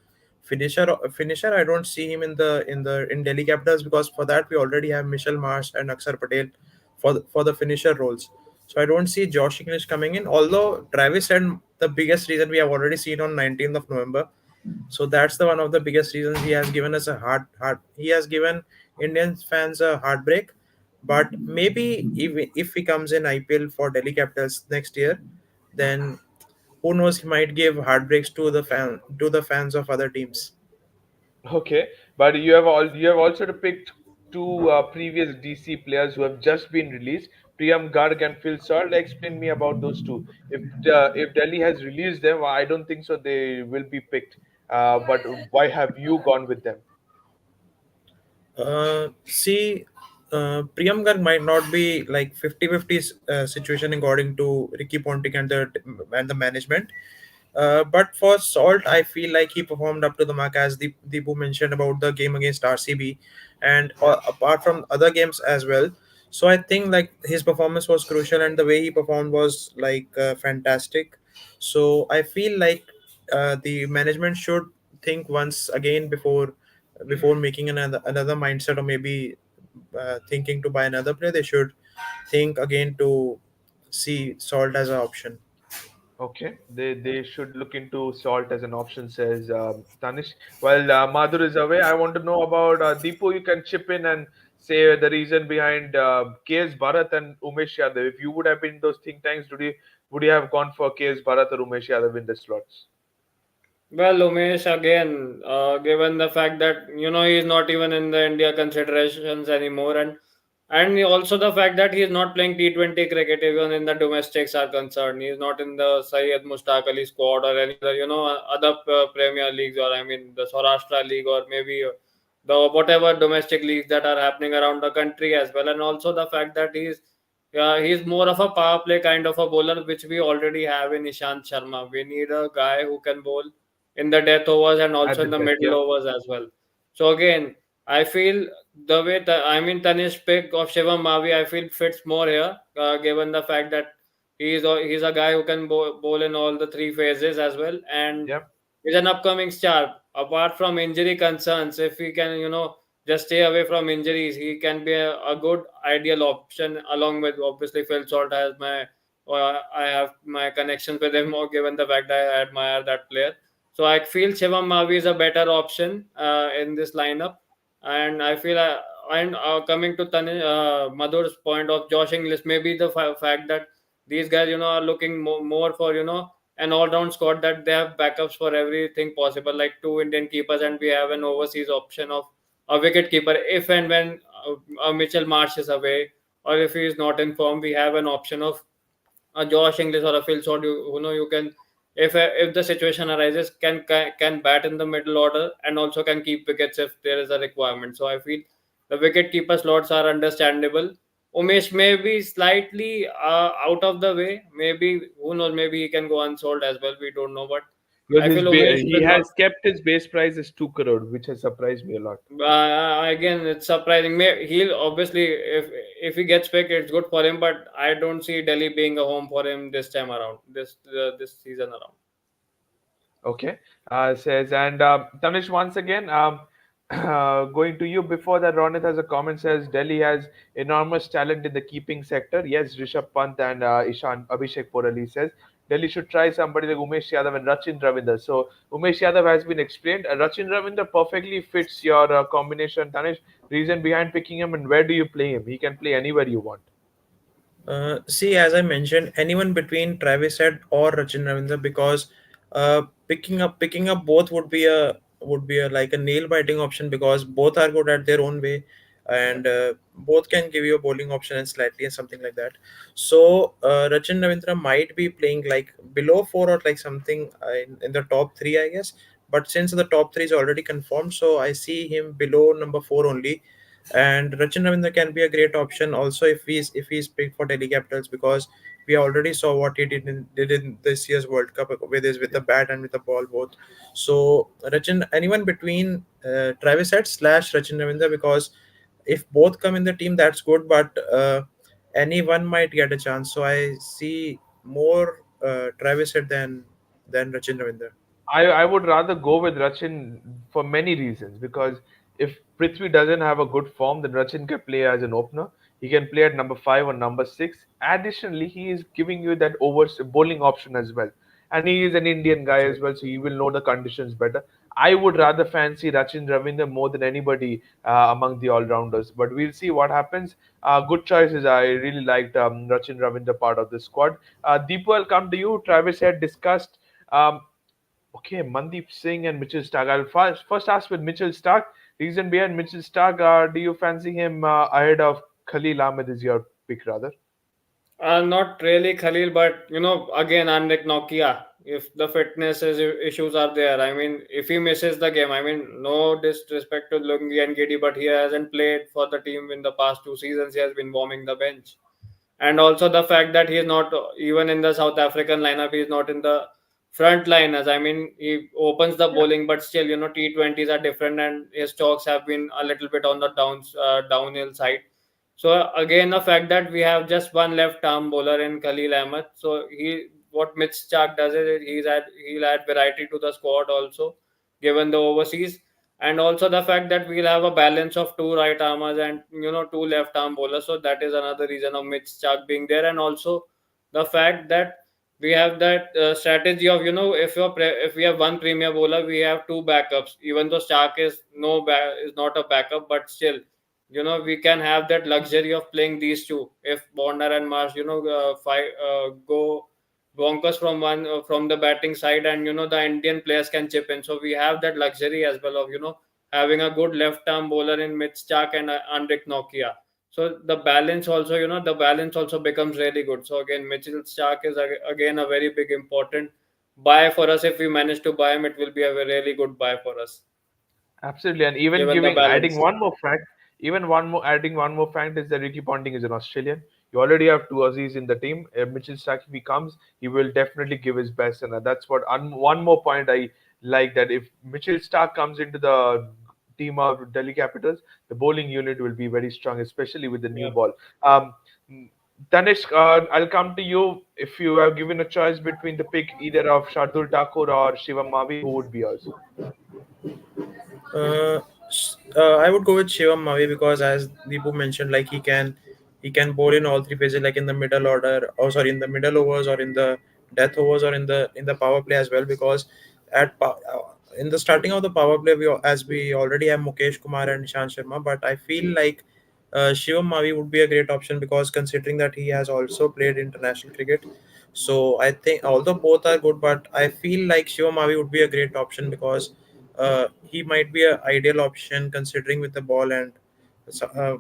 finisher, I don't see him in Delhi Capitals, because for that we already have Michelle Marsh and Akshar Patel for the finisher roles. So I don't see Josh English coming in. Although Travis said the biggest reason we have already seen on 19th of November, so that's the one of the biggest reasons he has given us a hard he has given Indian fans a heartbreak. But maybe if he comes in IPL for Delhi Capitals next year, then who knows, he might give heartbreaks to the fans of other teams. Okay, but you have also picked two previous DC players who have just been released. Priyam Garg and Phil Salt. Explain me about those two. If Delhi has released them, I don't think so. They will be picked. But why have you gone with them? See, Priyam Garg might not be like 50-50 situation according to Ricky Ponting and the management, But for Salt, I feel like he performed up to the mark, as Deepu mentioned about the game against RCB, and Yeah. apart from other games as well. So I think like his performance was crucial, and the way he performed was like fantastic. So I feel like the management should think once again before making another mindset, or maybe thinking to buy another player. They should think again to see Salt as an option. Okay, they should look into salt as an option, says Tanish. While Madhur is away, I want to know about Deepu. You can chip in and say the reason behind KS Bharat and Umesh Yadav. If you would have been in those think tanks, would you have gone for KS Bharat or Umesh Yadav in the slots? Well, Umesh, again, given the fact that he's not even in the India considerations anymore, and also the fact that he's not playing T20 cricket even in the domestics are concerned. He's not in the Syed Mushtaq Ali squad or any other other Premier leagues, or I mean the Saurashtra League, or maybe the whatever domestic leagues that are happening around the country as well. And also the fact that he's more of a power play kind of a bowler, which we already have in Ishant Sharma. We need a guy who can bowl in the death overs and At also the in the death, middle yeah. overs as well. So again, I feel the way Tanish pick of Shivam Mavi, I feel fits more here, given the fact that he's a guy who can bowl in all the three phases as well, and Yeah. he's an upcoming star. Apart from injury concerns, if he can just stay away from injuries, he can be a good ideal option along with obviously Phil Salt has I have my connections with him more given the fact that I admire that player. So I feel Shivam Mavi is a better option in this lineup, and I feel and coming to Madhur's point of Josh Inglis, maybe the fact that these guys are looking more for an all-round squad, that they have backups for everything possible, like two Indian keepers, and we have an overseas option of a wicket keeper if and when Mitchell Marsh is away, or if he is not in form, we have an option of a Josh Inglis or a Phil Sort. You can, if the situation arises, can bat in the middle order and also can keep wickets if there is a requirement. So I feel the wicket keeper slots are understandable. Umesh may be slightly out of the way. Maybe who knows? Maybe he can go unsold as well. We don't know, but Because I feel Umesh he will not. has kept his base price as 2 crore, which has surprised me a lot. Again, it's surprising. He'll obviously, if he gets picked, it's good for him. But I don't see Delhi being a home for him this time around, this season around. Okay, says and Tanish once again. Going to you before that, Ronit has a comment says Delhi has enormous talent in the keeping sector. Yes, Rishabh Pant and Ishan Abhishek Porali says Delhi should try somebody like Umesh Yadav and Rachin Ravinder. So Umesh Yadav has been explained. Rachin Ravinder perfectly fits your combination. Tanish, reason behind picking him and where do you play him? He can play anywhere you want. See, as I mentioned, anyone between Travis Head or Rachin Ravindra, because picking up both would be a like a nail biting option, because both are good at their own way, and both can give you a bowling option and slightly and something like that. So Rachin Ravindra might be playing like below four, or like something in the top three, I guess. But since the top three is already confirmed, so I see him below number four only. And Rachin Ravindra can be a great option also if he's picked for Delhi Capitals, because we already saw what he did in this year's World Cup with the bat and with the ball both. So Rachin, anyone between Travis Head slash Rachin Ravindra, because if both come in the team, that's good, but anyone might get a chance. So I see more Travis Head than Rachin Ravindra. I would rather go with Rachin for many reasons because if Prithvi doesn't have a good form, then Rachin can play as an opener. He can play at number 5 or number 6. Additionally, he is giving you that over bowling option as well. And he is an Indian guy as well, so he will know the conditions better. I would rather fancy Rachin Ravindra more than anybody among the all-rounders. But we'll see what happens. Good choices. I really liked Rachin Ravindra part of the squad. Deepu, I'll come to you. Travis had discussed. Okay, Mandeep Singh and Mitchell Stark. I'll first ask with Mitchell Stark. Reason behind Mitchell Stark, do you fancy him ahead of Khalil Ahmed? Is your pick rather? Not really Khalil, but again, unlike Nokia, if the issues are there, I mean, if he misses the game, I mean, no disrespect to Lungi and Giddy, but he hasn't played for the team in the past 2 seasons. He has been warming the bench, and also the fact that he is not even in the South African lineup. He is not in the frontliners. I mean, he opens the bowling, but still, T20s are different, and his stocks have been a little bit on the downhill side. So again, the fact that we have just one left arm bowler in Khalil Ahmed, so what Mitch Stark does is he'll add variety to the squad also, given the overseas, and also the fact that we'll have a balance of two right armers and two left arm bowlers. So that is another reason of Mitch Stark being there, and also the fact that we have that strategy of if we have one premier bowler, we have two backups. Even though Stark is not a backup, but still, we can have that luxury of playing these two. If Warner and Marsh, go bonkers from from the batting side, and the Indian players can chip in. So we have that luxury as well of having a good left arm bowler in Mitch Stark and Andrik Nokia. So the balance also becomes really good. So again, Mitchell Stark is again a very big important buy for us. If we manage to buy him, it will be a really good buy for us, Absolutely, and even given the giving adding balance. one more fact, even one more adding one more fact is that Ricky Ponting is an Australian. You already have two Aussies in the team. Mitchell Stark, if he comes, he will definitely give his best, and that's what. One more point I like that if Mitchell Stark comes into the team of Delhi Capitals, the bowling unit will be very strong, especially with the new Yeah. ball. Tanish, I'll come to you. If you have given a choice between the pick either of Shardul Thakur or Shivam Mavi, who would be yours? I would go with Shivam Mavi because, as Deepu mentioned, like he can bowl in all three phases, like in the middle order, or sorry, in the middle overs, or in the death overs, or in the power play as well. Because in the starting of the power play, as we already have Mukesh Kumar and Ishan Sharma, but I feel like Shivam Mavi would be a great option because considering that he has also played international cricket. So I think although both are good, but I feel like Shivam Mavi would be a great option because he might be a ideal option considering with the ball and so- uh,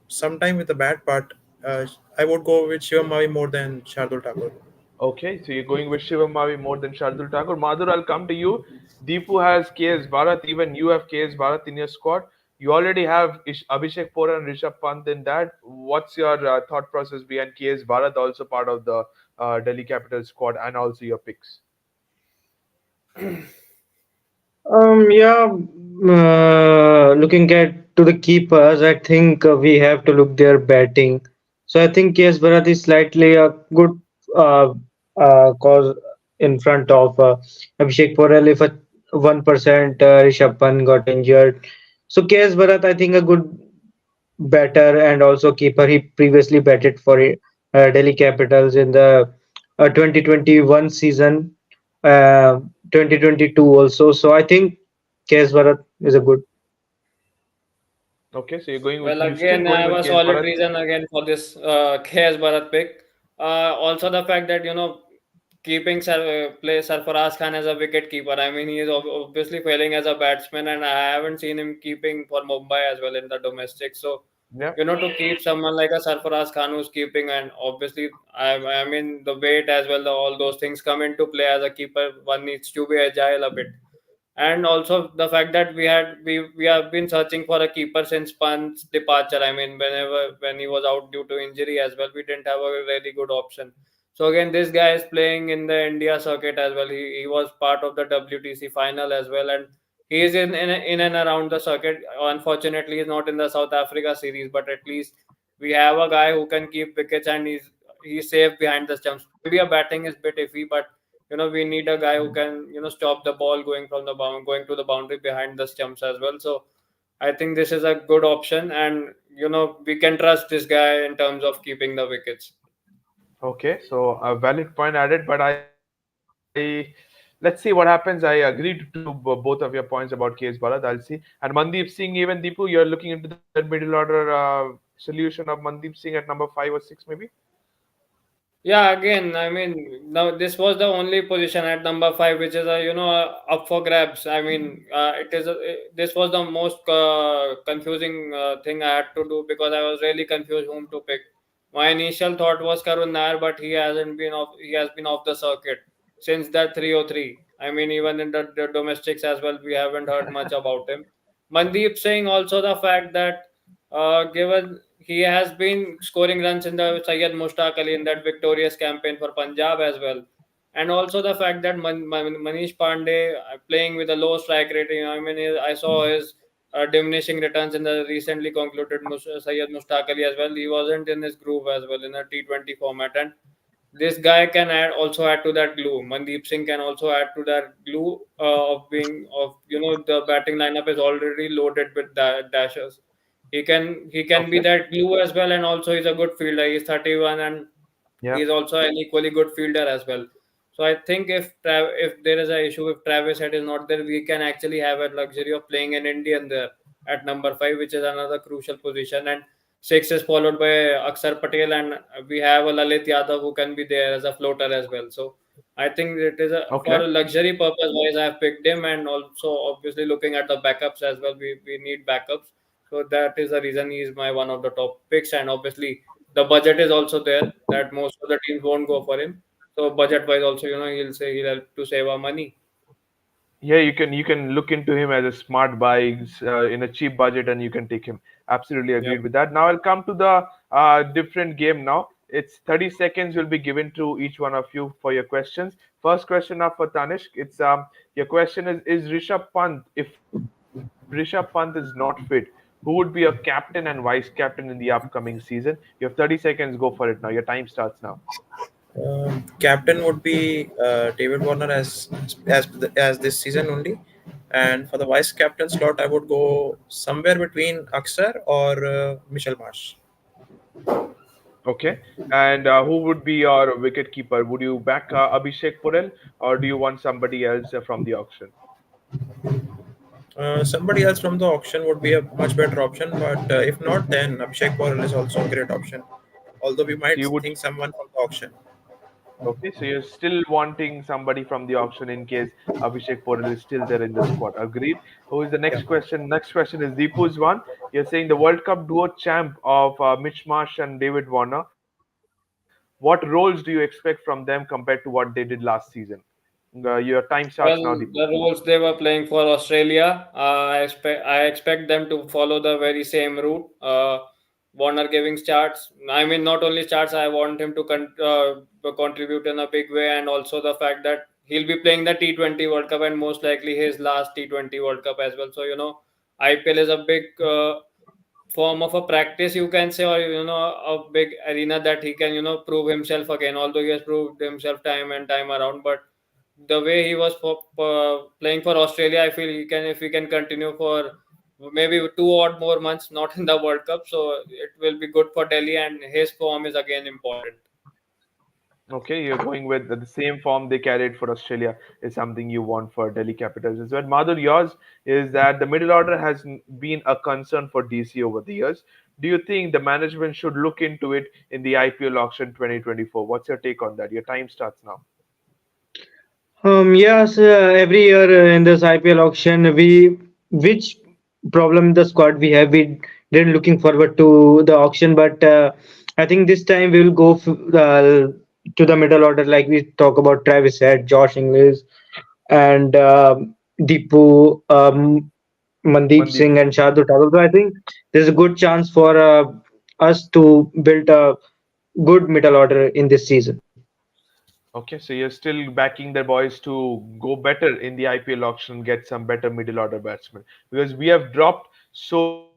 sometime with the bat. But I would go with Shivam Mavi more than Shardul Thakur. Okay, so you're going with Shivam Mavi more than Shardul Thakur. Madhur, I'll come to you. Deepu has KS Bharat, even you have KS Bharat in your squad. You already have Abhishek Pora and Rishabh Pant in that. What's your thought process behind KS Bharat, also part of the Delhi Capital squad, and also your picks? Yeah, looking at to the keepers, I think we have to look their batting. So I think yes, Bharat is slightly a good uh, cause in front of Abhishek Porel if a 1% Rishabh Pant got injured. So KS Bharat, I think a good batter and also keeper. He previously batted for Delhi Capitals in the 2021 season, 2022 also. So I think KS Bharat is a good. Okay, so you're going with Well, you still again, I going have with a KS solid Bharat. reason again for this KS Bharat pick. Also, the fact that keeping Sarfaraz Khan as a wicket keeper. I mean, he is obviously failing as a batsman, and I haven't seen him keeping for Mumbai as well in the domestic. So, Yeah. to keep someone like a Sarfaraz Khan who's keeping, and obviously, I mean, the weight as well, all those things come into play as a keeper. One needs to be agile a bit, and also the fact that we have been searching for a keeper since Pant's departure. I mean, when he was out due to injury as well, we didn't have a really good option. So again, this guy is playing in the India circuit as well. He was part of the WTC final as well, and he is in and around the circuit. Unfortunately, he's not in the South Africa series, but at least we have a guy who can keep wickets, and he's safe behind the stumps. Maybe a batting is a bit iffy, but we need a guy who can stop the ball going to the boundary behind the stumps as well. So I think this is a good option, and we can trust this guy in terms of keeping the wickets. Okay, so a valid point added, but let's see what happens. I agreed to both of your points about KS Bharat. I'll see. And Mandeep Singh, even Deepu, you're looking into that middle order solution of Mandeep Singh at number 5 or 6, maybe? Yeah, again, I mean, now this was the only position at number five, which is up for grabs. I mean, this was the most confusing thing I had to do because I was really confused whom to pick. My initial thought was Karun Nair, but he hasn't been off. He has been off the circuit since that 303. I mean, even in the domestics as well, we haven't heard much about him. Mandeep Singh, also the fact that given he has been scoring runs in the Syed Mushtaq Ali in that victorious campaign for Punjab as well. And also the fact that Manish Pandey playing with a low strike rating. I mean, I saw his diminishing returns in the recently concluded Syed Mushtaq Ali as well. He wasn't in his groove as well in a T20 format, and this guy can add to that glue. Mandeep Singh can also add to that glue of being of the batting lineup is already loaded with dashers. He can be Okay. that glue as well, and also he's a good fielder. He's 31 and Yeah. he's also an equally good fielder as well. So I think if there is a issue, if Travis Head is not there, we can actually have a luxury of playing an Indian there at number five, which is another crucial position. And six is followed by Akshar Patel, and we have a Lalit Yadav who can be there as a floater as well. So I think it is for Okay. a luxury purpose wise I have picked him, and also obviously looking at the backups as well. We need backups, so that is the reason he is my one of the top picks, and obviously the budget is also there that most of the teams won't go for him. So budget wise also, he'll say he'll help to save our money. Yeah, you can look into him as a smart buys in a cheap budget, and you can take him. Absolutely Yep. agreed with that. Now I'll come to the different game. Now it's 30 seconds will be given to each one of you for your questions. First question up for Tanish. It's your question is Rishabh Pant. If Rishabh Pant is not fit, who would be a captain and vice captain in the upcoming season? You have 30 seconds. Go for it now. Your time starts now. Captain would be David Warner as this season only, and for the vice captain slot, I would go somewhere between Aksar or Michel Marsh. Okay. And who would be your wicket keeper? Would you back Abhishek Purel, or do you want somebody else from the auction? Somebody else from the auction would be a much better option, but if not, then Abhishek Paul is also a great option. Although we So might you would, think someone from the auction. okay, so you're still wanting somebody from the auction in case Abhishek Porel is still there in the squad. Agreed. Who is the Yeah. next question? Next question is Deepu's one. You're saying the World Cup duo champ of Mitch Marsh and David Warner. What roles do you expect from them compared to what they did last season? Your time starts now, Deepu. Well, the roles they were playing for Australia, I expect them to follow the very same route. Warner giving starts. I mean, not only starts. I want him to contribute in a big way, and also the fact that he'll be playing the T20 World Cup and most likely his last T20 World Cup as well. So IPL is a big form of a practice, you can say, or a big arena that he can prove himself again. Although he has proved himself time and time around, but the way he was playing for Australia, I feel if he can continue for maybe 2 odd more months, not in the World Cup, so it will be good for Delhi, and his form is again important. Okay, you're going with the same form they carried for Australia is something you want for Delhi Capitals as well. Madhur, yours is that the middle order has been a concern for DC over the years. Do you think the management should look into it in the IPL auction 2024? What's your take on that? Your time starts now. Yes, every year in this IPL auction, which problem the squad we have, we didn't looking forward to the auction, but I think this time we will go to the middle order, like we talk about Travis Head, Josh Inglis, and Deepu, Mandeep Mandeep Singh, and Singh. Shardul Thakur. So I think there's a good chance for us to build a good middle order in this season. Okay, so you're still backing the boys to go better in the IPL auction, get some better middle order batsmen. Because we have dropped, so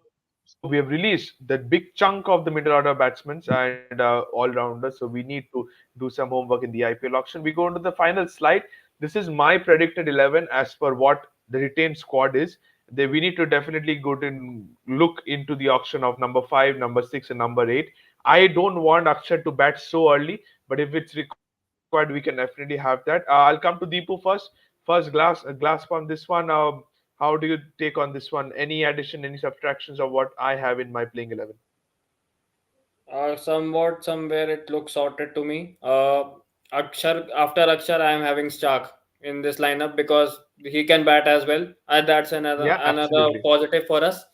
we have released that big chunk of the middle order batsmen and all rounders. So we need to do some homework in the IPL auction. We go into the final slide. This is my predicted 11 as per what the retained squad is. We need to definitely go to look into the auction of number 5, number 6, and number 8. I don't want Akshay to bat so early, but if it's required, we can definitely have that. I'll come to Deepu first. First glass on this one. How do you take on this one? Any addition, any subtractions of what I have in my playing 11? Somewhat, somewhere it looks sorted to me. After Akshar, I am having Stark in this lineup because he can bat as well. And that's another Yeah, another absolutely. positive for us.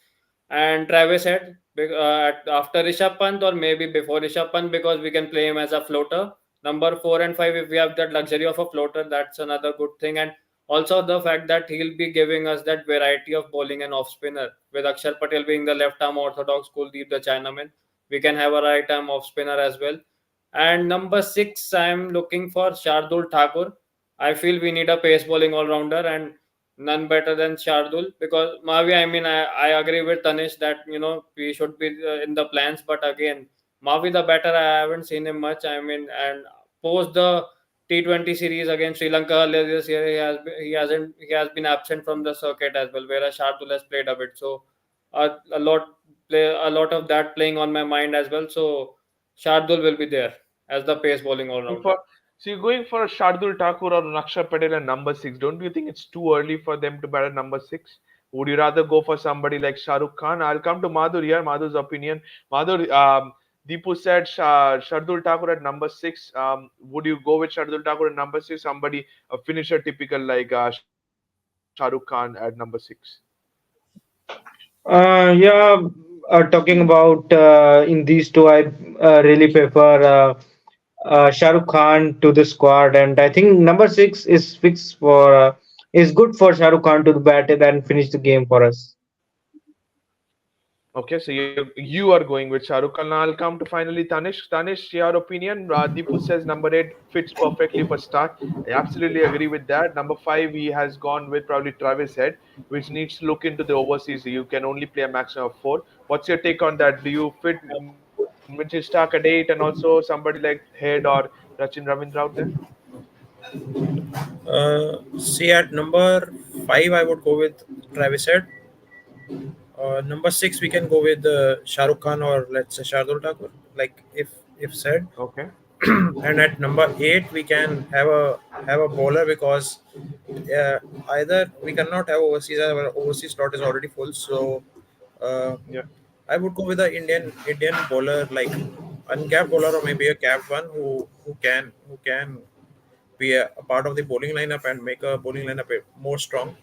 And Travis Head after Rishabh Pant or maybe before Rishabh Pant because we can play him as a floater. Number 4 and 5, if we have that luxury of a floater, that's another good thing. And also the fact that he'll be giving us that variety of bowling and off spinner with Akshar Patel being the left arm orthodox, Kuldeep the Chinaman, we can have a right arm off spinner as well. And number six, I'm looking for Shardul Thakur. I feel we need a pace bowling all rounder and none better than Shardul because Mavi. I mean, I agree with Tanish that we should be in the plans, but again, Mavi the better. I haven't seen him much. I mean, and post the T20 series against Sri Lanka earlier this year, he has been absent from the circuit as well, whereas Shardul has played a bit. So a lot a lot of that playing on my mind as well. So Shardul will be there as the pace bowling all Going rounder. for so you're going for Shardul Thakur or Nakshar Patel at number six. Don't you think it's too early for them to bat at number six? Would you rather go for somebody like Shah Rukh Khan? I'll come to Madhur here. Madhur's opinion. Madhur, Deepu said Shardul Thakur at number six. Would you go with Shardul Thakur at number six? Somebody a finisher typical like Shah Rukh Khan at number six. Yeah, talking about in these two, I really prefer Shah Rukh Khan to the squad, and I think number six is fixed for is good for Shah Rukh Khan to bat it and finish the game for us. Okay, so you are going with Shah Rukh Khan. Now I'll come to finally Tanish. Tanish, your opinion? Deepu says number eight fits perfectly for start. I absolutely agree with that. Number five, he has gone with probably Travis Head, which needs to look into the overseas. You can only play a maximum of four. What's your take on that? Do you fit Mitchell Stark at eight and also somebody like Head or Rachin Ravindra out there? See, at number 5, I would go with Travis Head. Number 6, we can go with Shah Rukh Khan or let's say Shardul Thakur, like if said. Okay. And at number 8, we can have a bowler because uh, either we cannot have overseas. Our overseas slot is already full, so uh, Yeah. I would go with the Indian bowler like uncapped bowler or maybe a capped one who can be a part of the bowling lineup and make a bowling lineup more strong.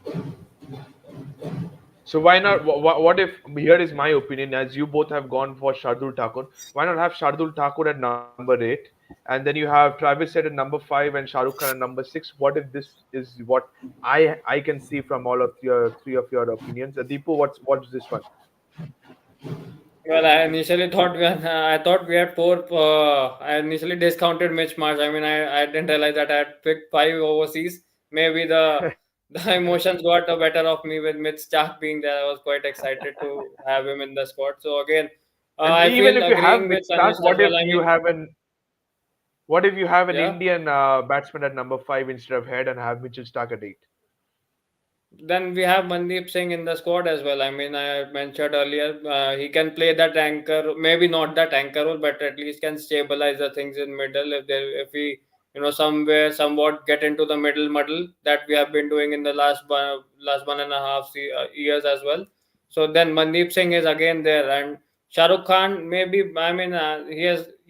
So why not? What if here is my opinion? As you both have gone for Shardul Thakur, why not have Shardul Thakur at number eight, and then you have Travis Head at number five and Shah Rukh Khan at number six? What if this is what I can see from all of your three of your opinions? Deepu, what's this one? Well, I thought we had four. I initially discounted Mitch Marsh. I mean, I didn't realize that I had picked five overseas. Maybe the emotions got the better of me with Mitch Stark being there. I was quite excited to have him in the squad. So again, And I even feel if you have agreeing Mitch with Tanish Stark, as well. I mean, what if you have an yeah. Indian batsman at number five instead of Head and have Mitchell Stark at eight? Then we have Mandeep Singh in the squad as well. I mean, I mentioned earlier, he can play that anchor, maybe not that anchor role, but at least can stabilize the things in middle. If we, somewhere somewhat get into the middle muddle that we have been doing in the last 1.5 years as well. So then Mandeep Singh is again there, and Shah Rukh Khan maybe. I mean, he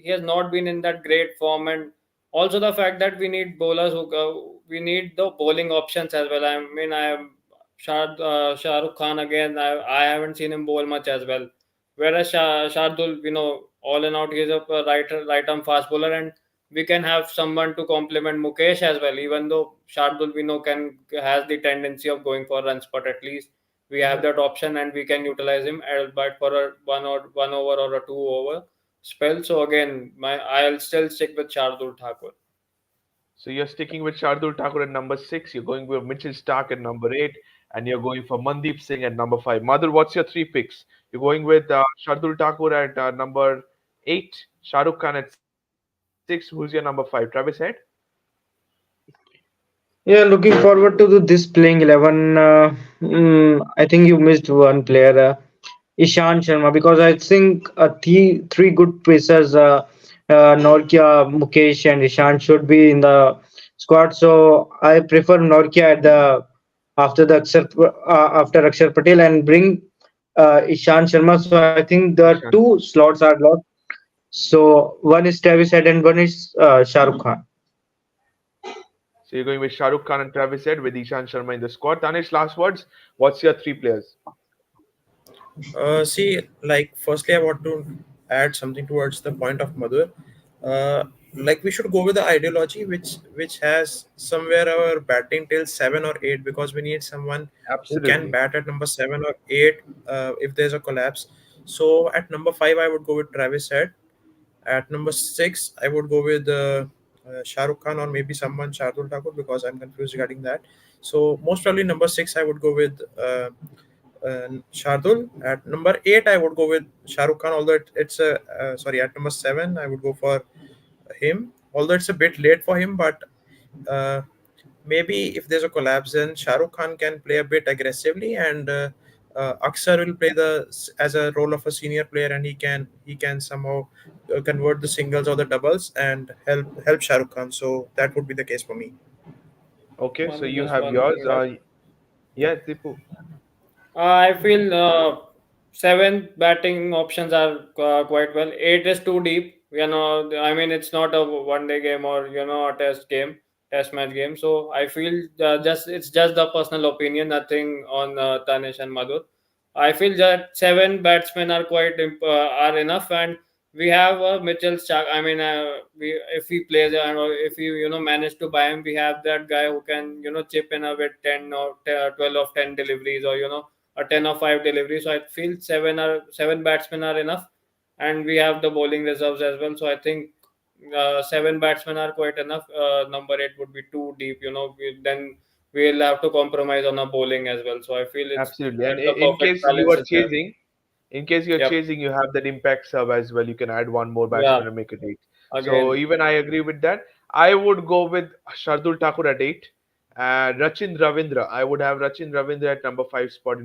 has not been in that great form, and also the fact that we need bowlers who we need the bowling options as well. I mean, I am Shah Rukh Khan again. I haven't seen him bowl much as well. Whereas Shardul, all in out, he's a right arm fast bowler, and we can have someone to complement Mukesh as well. Even though Shardul, we know, can has the tendency of going for runs, but at least we have that option and we can utilize him, but for a one over or a two over spell. So again, I'll still stick with Shardul Thakur. So you're sticking with Shardul Thakur at number six. You're going with Mitchell Stark at number eight, and you're going for Mandeep Singh at number five. Madhur, what's your three picks? You're going with Shardul Thakur at number eight, Shah Rukh Khan at six. Who's your number five? Travis Head. Yeah, looking forward to this playing 11. I think you missed one player, Ishan Sharma, because I think three good pacers, Norkia, Mukesh, and Ishan should be in the squad. So I prefer Norkia at the after Akshar Patel and bring Ishan Sharma. So I think the Ishan. two slots are locked. So one is Travis Head and one is Shah Rukh Khan. So you're going with Shah Rukh Khan and Travis Head with Ishan Sharma in the squad. Tanish, last words. What's your three players? See, like firstly, I want to add something towards the point of Madhur. Uh, like we should go with the ideology which has somewhere our batting till 7 or 8 because we need someone who can Absolutely. bat at number 7 or 8 if there's a collapse. So at number 5, I would go with Travis Head. At number 6, I would go with Shah Rukh Khan or maybe someone Shardul Thakur because I'm confused regarding that. So most probably number 6, I would go with Shardul. At number 8, I would go with Shah Rukh Khan. Although it's a sorry, at number 7, I would go for him. Although it's a bit late for him, but uh, maybe if there's a collapse, then Shah Rukh Khan can play a bit aggressively, and Aksar will play as a role of a senior player, and he can somehow convert the singles or the doubles and help Shah Rukh Khan. So that would be the case for me. Okay, so you Just have one yours. thing left. Yes, Deepu. I feel seven batting options are quite well. Eight is too deep. I mean, it's not a one day game or a test match game. So I feel just it's just the personal opinion, nothing on Tanish and Madhur. I feel that seven batsmen are are enough, and we have Mitchell Stark. I mean, we if he plays or if he manage to buy him, we have that guy who can chip in with 12 of 10 deliveries, or a 10 or 5 delivery. So I feel seven batsmen are enough, and we have the bowling reserves as well. So I think seven batsmen are quite enough. Number eight would be too deep. Then we'll have to compromise on our bowling as well. So I feel it's Absolutely. And the in perfect case you balance are is there. Yep. chasing, you have that impact sub as well. You can add one more Yeah. batsman and make it eight. So Again. even I agree with that. I would go with Shardul Thakur at eight. And Rachin Ravindra. I would have Rachin Ravindra at number five spot.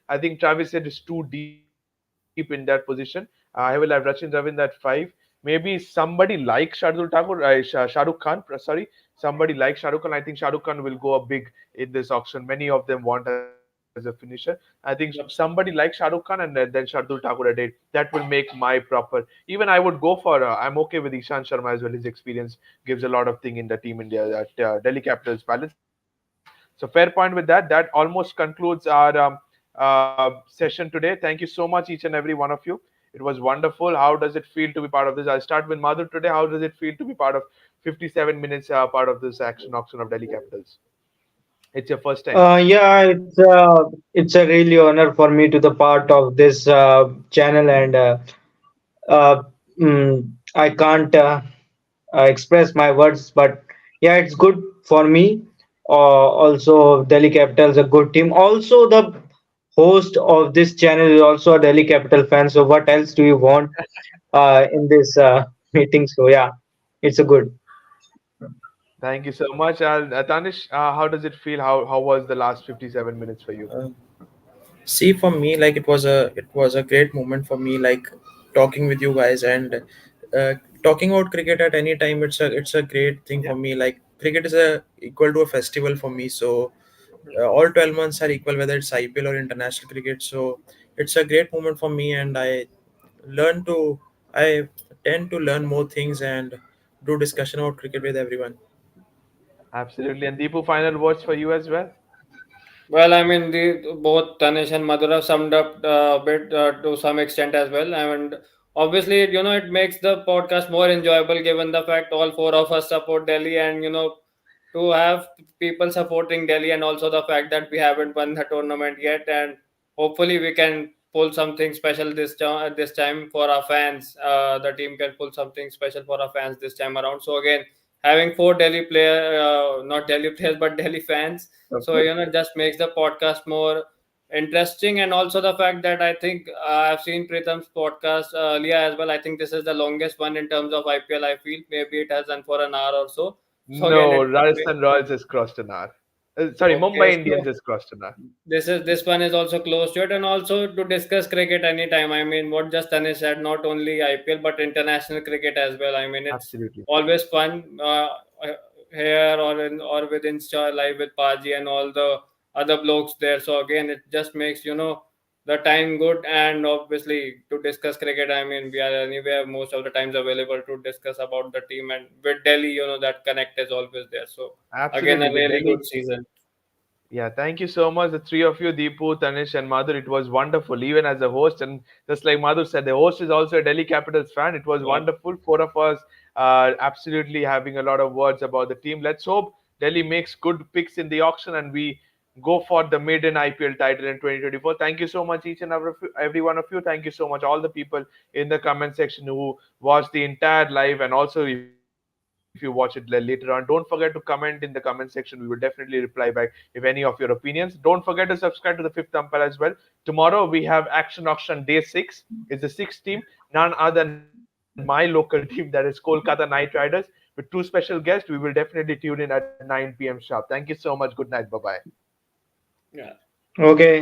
I think Travis said is too deep in that position. I will have Rachin Ravindra at five. Maybe somebody like Shardul Thakur, Shah Rukh Khan. Sorry, somebody like Shah Rukh Khan. I think Shah Rukh Khan will go up big in this auction. Many of them want as a finisher. I think somebody like Yep. Shah Rukh Khan, and then Shardul Thakur at eight. That will make my proper. Even I would go for. I'm okay with Ishan Sharma as well. His experience gives a lot of thing in the team India at Delhi Capitals balance. So fair point with that. That almost concludes our session today. Thank you so much, each and every one of you. It was wonderful. How does it feel to be part of this? I'll start with Madhur today. How does it feel to be part of 57 minutes part of this action auction of Delhi Capitals? It's your first time. Yeah, it's a really honor for me to the part of this channel, and uh, I can't express my words, but yeah, it's good for me. Also, Delhi Capitals a good team. Also, the host of this channel is also a Delhi Capital fan. So, what else do you want in this meeting? So, yeah, it's a good. Thank you so much. Tanish, how does it feel? How was the last 57 minutes for you? Uh, See, for me, like it was a great moment for me, like talking with you guys and talking about cricket at any time. It's a great thing Yeah, for me. Like cricket is a equal to a festival for me. So all 12 months are equal, whether it's IPL or international cricket. So it's a great moment for me, and learn to I tend to learn more things and do discussion about cricket with everyone. absolutely. And Deepu, final words for you as well. Well, I mean, both Tanish and Madhur have summed up a bit to some extent as well. I mean, obviously, it makes the podcast more enjoyable given the fact all four of us support Delhi, and to have people supporting Delhi, and also the fact that we haven't won the tournament yet, and hopefully we can pull something special this time for our fans. The team can pull something special for our fans this time around. So again, having four not Delhi players, but Delhi fans, so it just makes the podcast more interesting. And also the fact that I think I've seen Pritam's podcast earlier as well. I think this is the longest one in terms of IPL. I feel maybe it has done for an hour or so. So again, No, Rajasthan Royals has crossed an hour. Sorry, okay. Mumbai Indians has crossed an hour. This one is also close to it, and also to discuss cricket anytime. I mean, what just Tanish said, not only IPL but international cricket as well. I mean, it's Absolutely. always fun here or with Insta live with Paji and all the other blokes there. So again, it just makes the time good, and obviously to discuss cricket. I mean, we are anywhere most of the times available to discuss about the team, and with Delhi, that connect is always there. So again, Absolutely. a With really Delhi. good season. Yeah, thank you so much, the three of you, Deepu, Tanish, and Madhur. It was wonderful, even as a host. And just like Madhur said, the host is also a Delhi Capitals fan. It was Yep. wonderful. Four of us absolutely having a lot of words about the team. Let's hope Delhi makes good picks in the auction and we go for the maiden IPL title in 2024. Thank you so much, each and every one of you. Thank you so much, all the people in the comment section who watched the entire live, and also if you watch it later on, don't forget to comment in the comment section. We will definitely reply back if any of your opinions. Don't forget to subscribe to the Fifth Umpire as well. Tomorrow we have Action Auction Day 6. It's the sixth team, none other than my local team, that is Kolkata Knight Riders, with two special guests. We will definitely tune in at 9 p.m. sharp. Thank you so much. Good night. Bye bye. Yeah. Okay.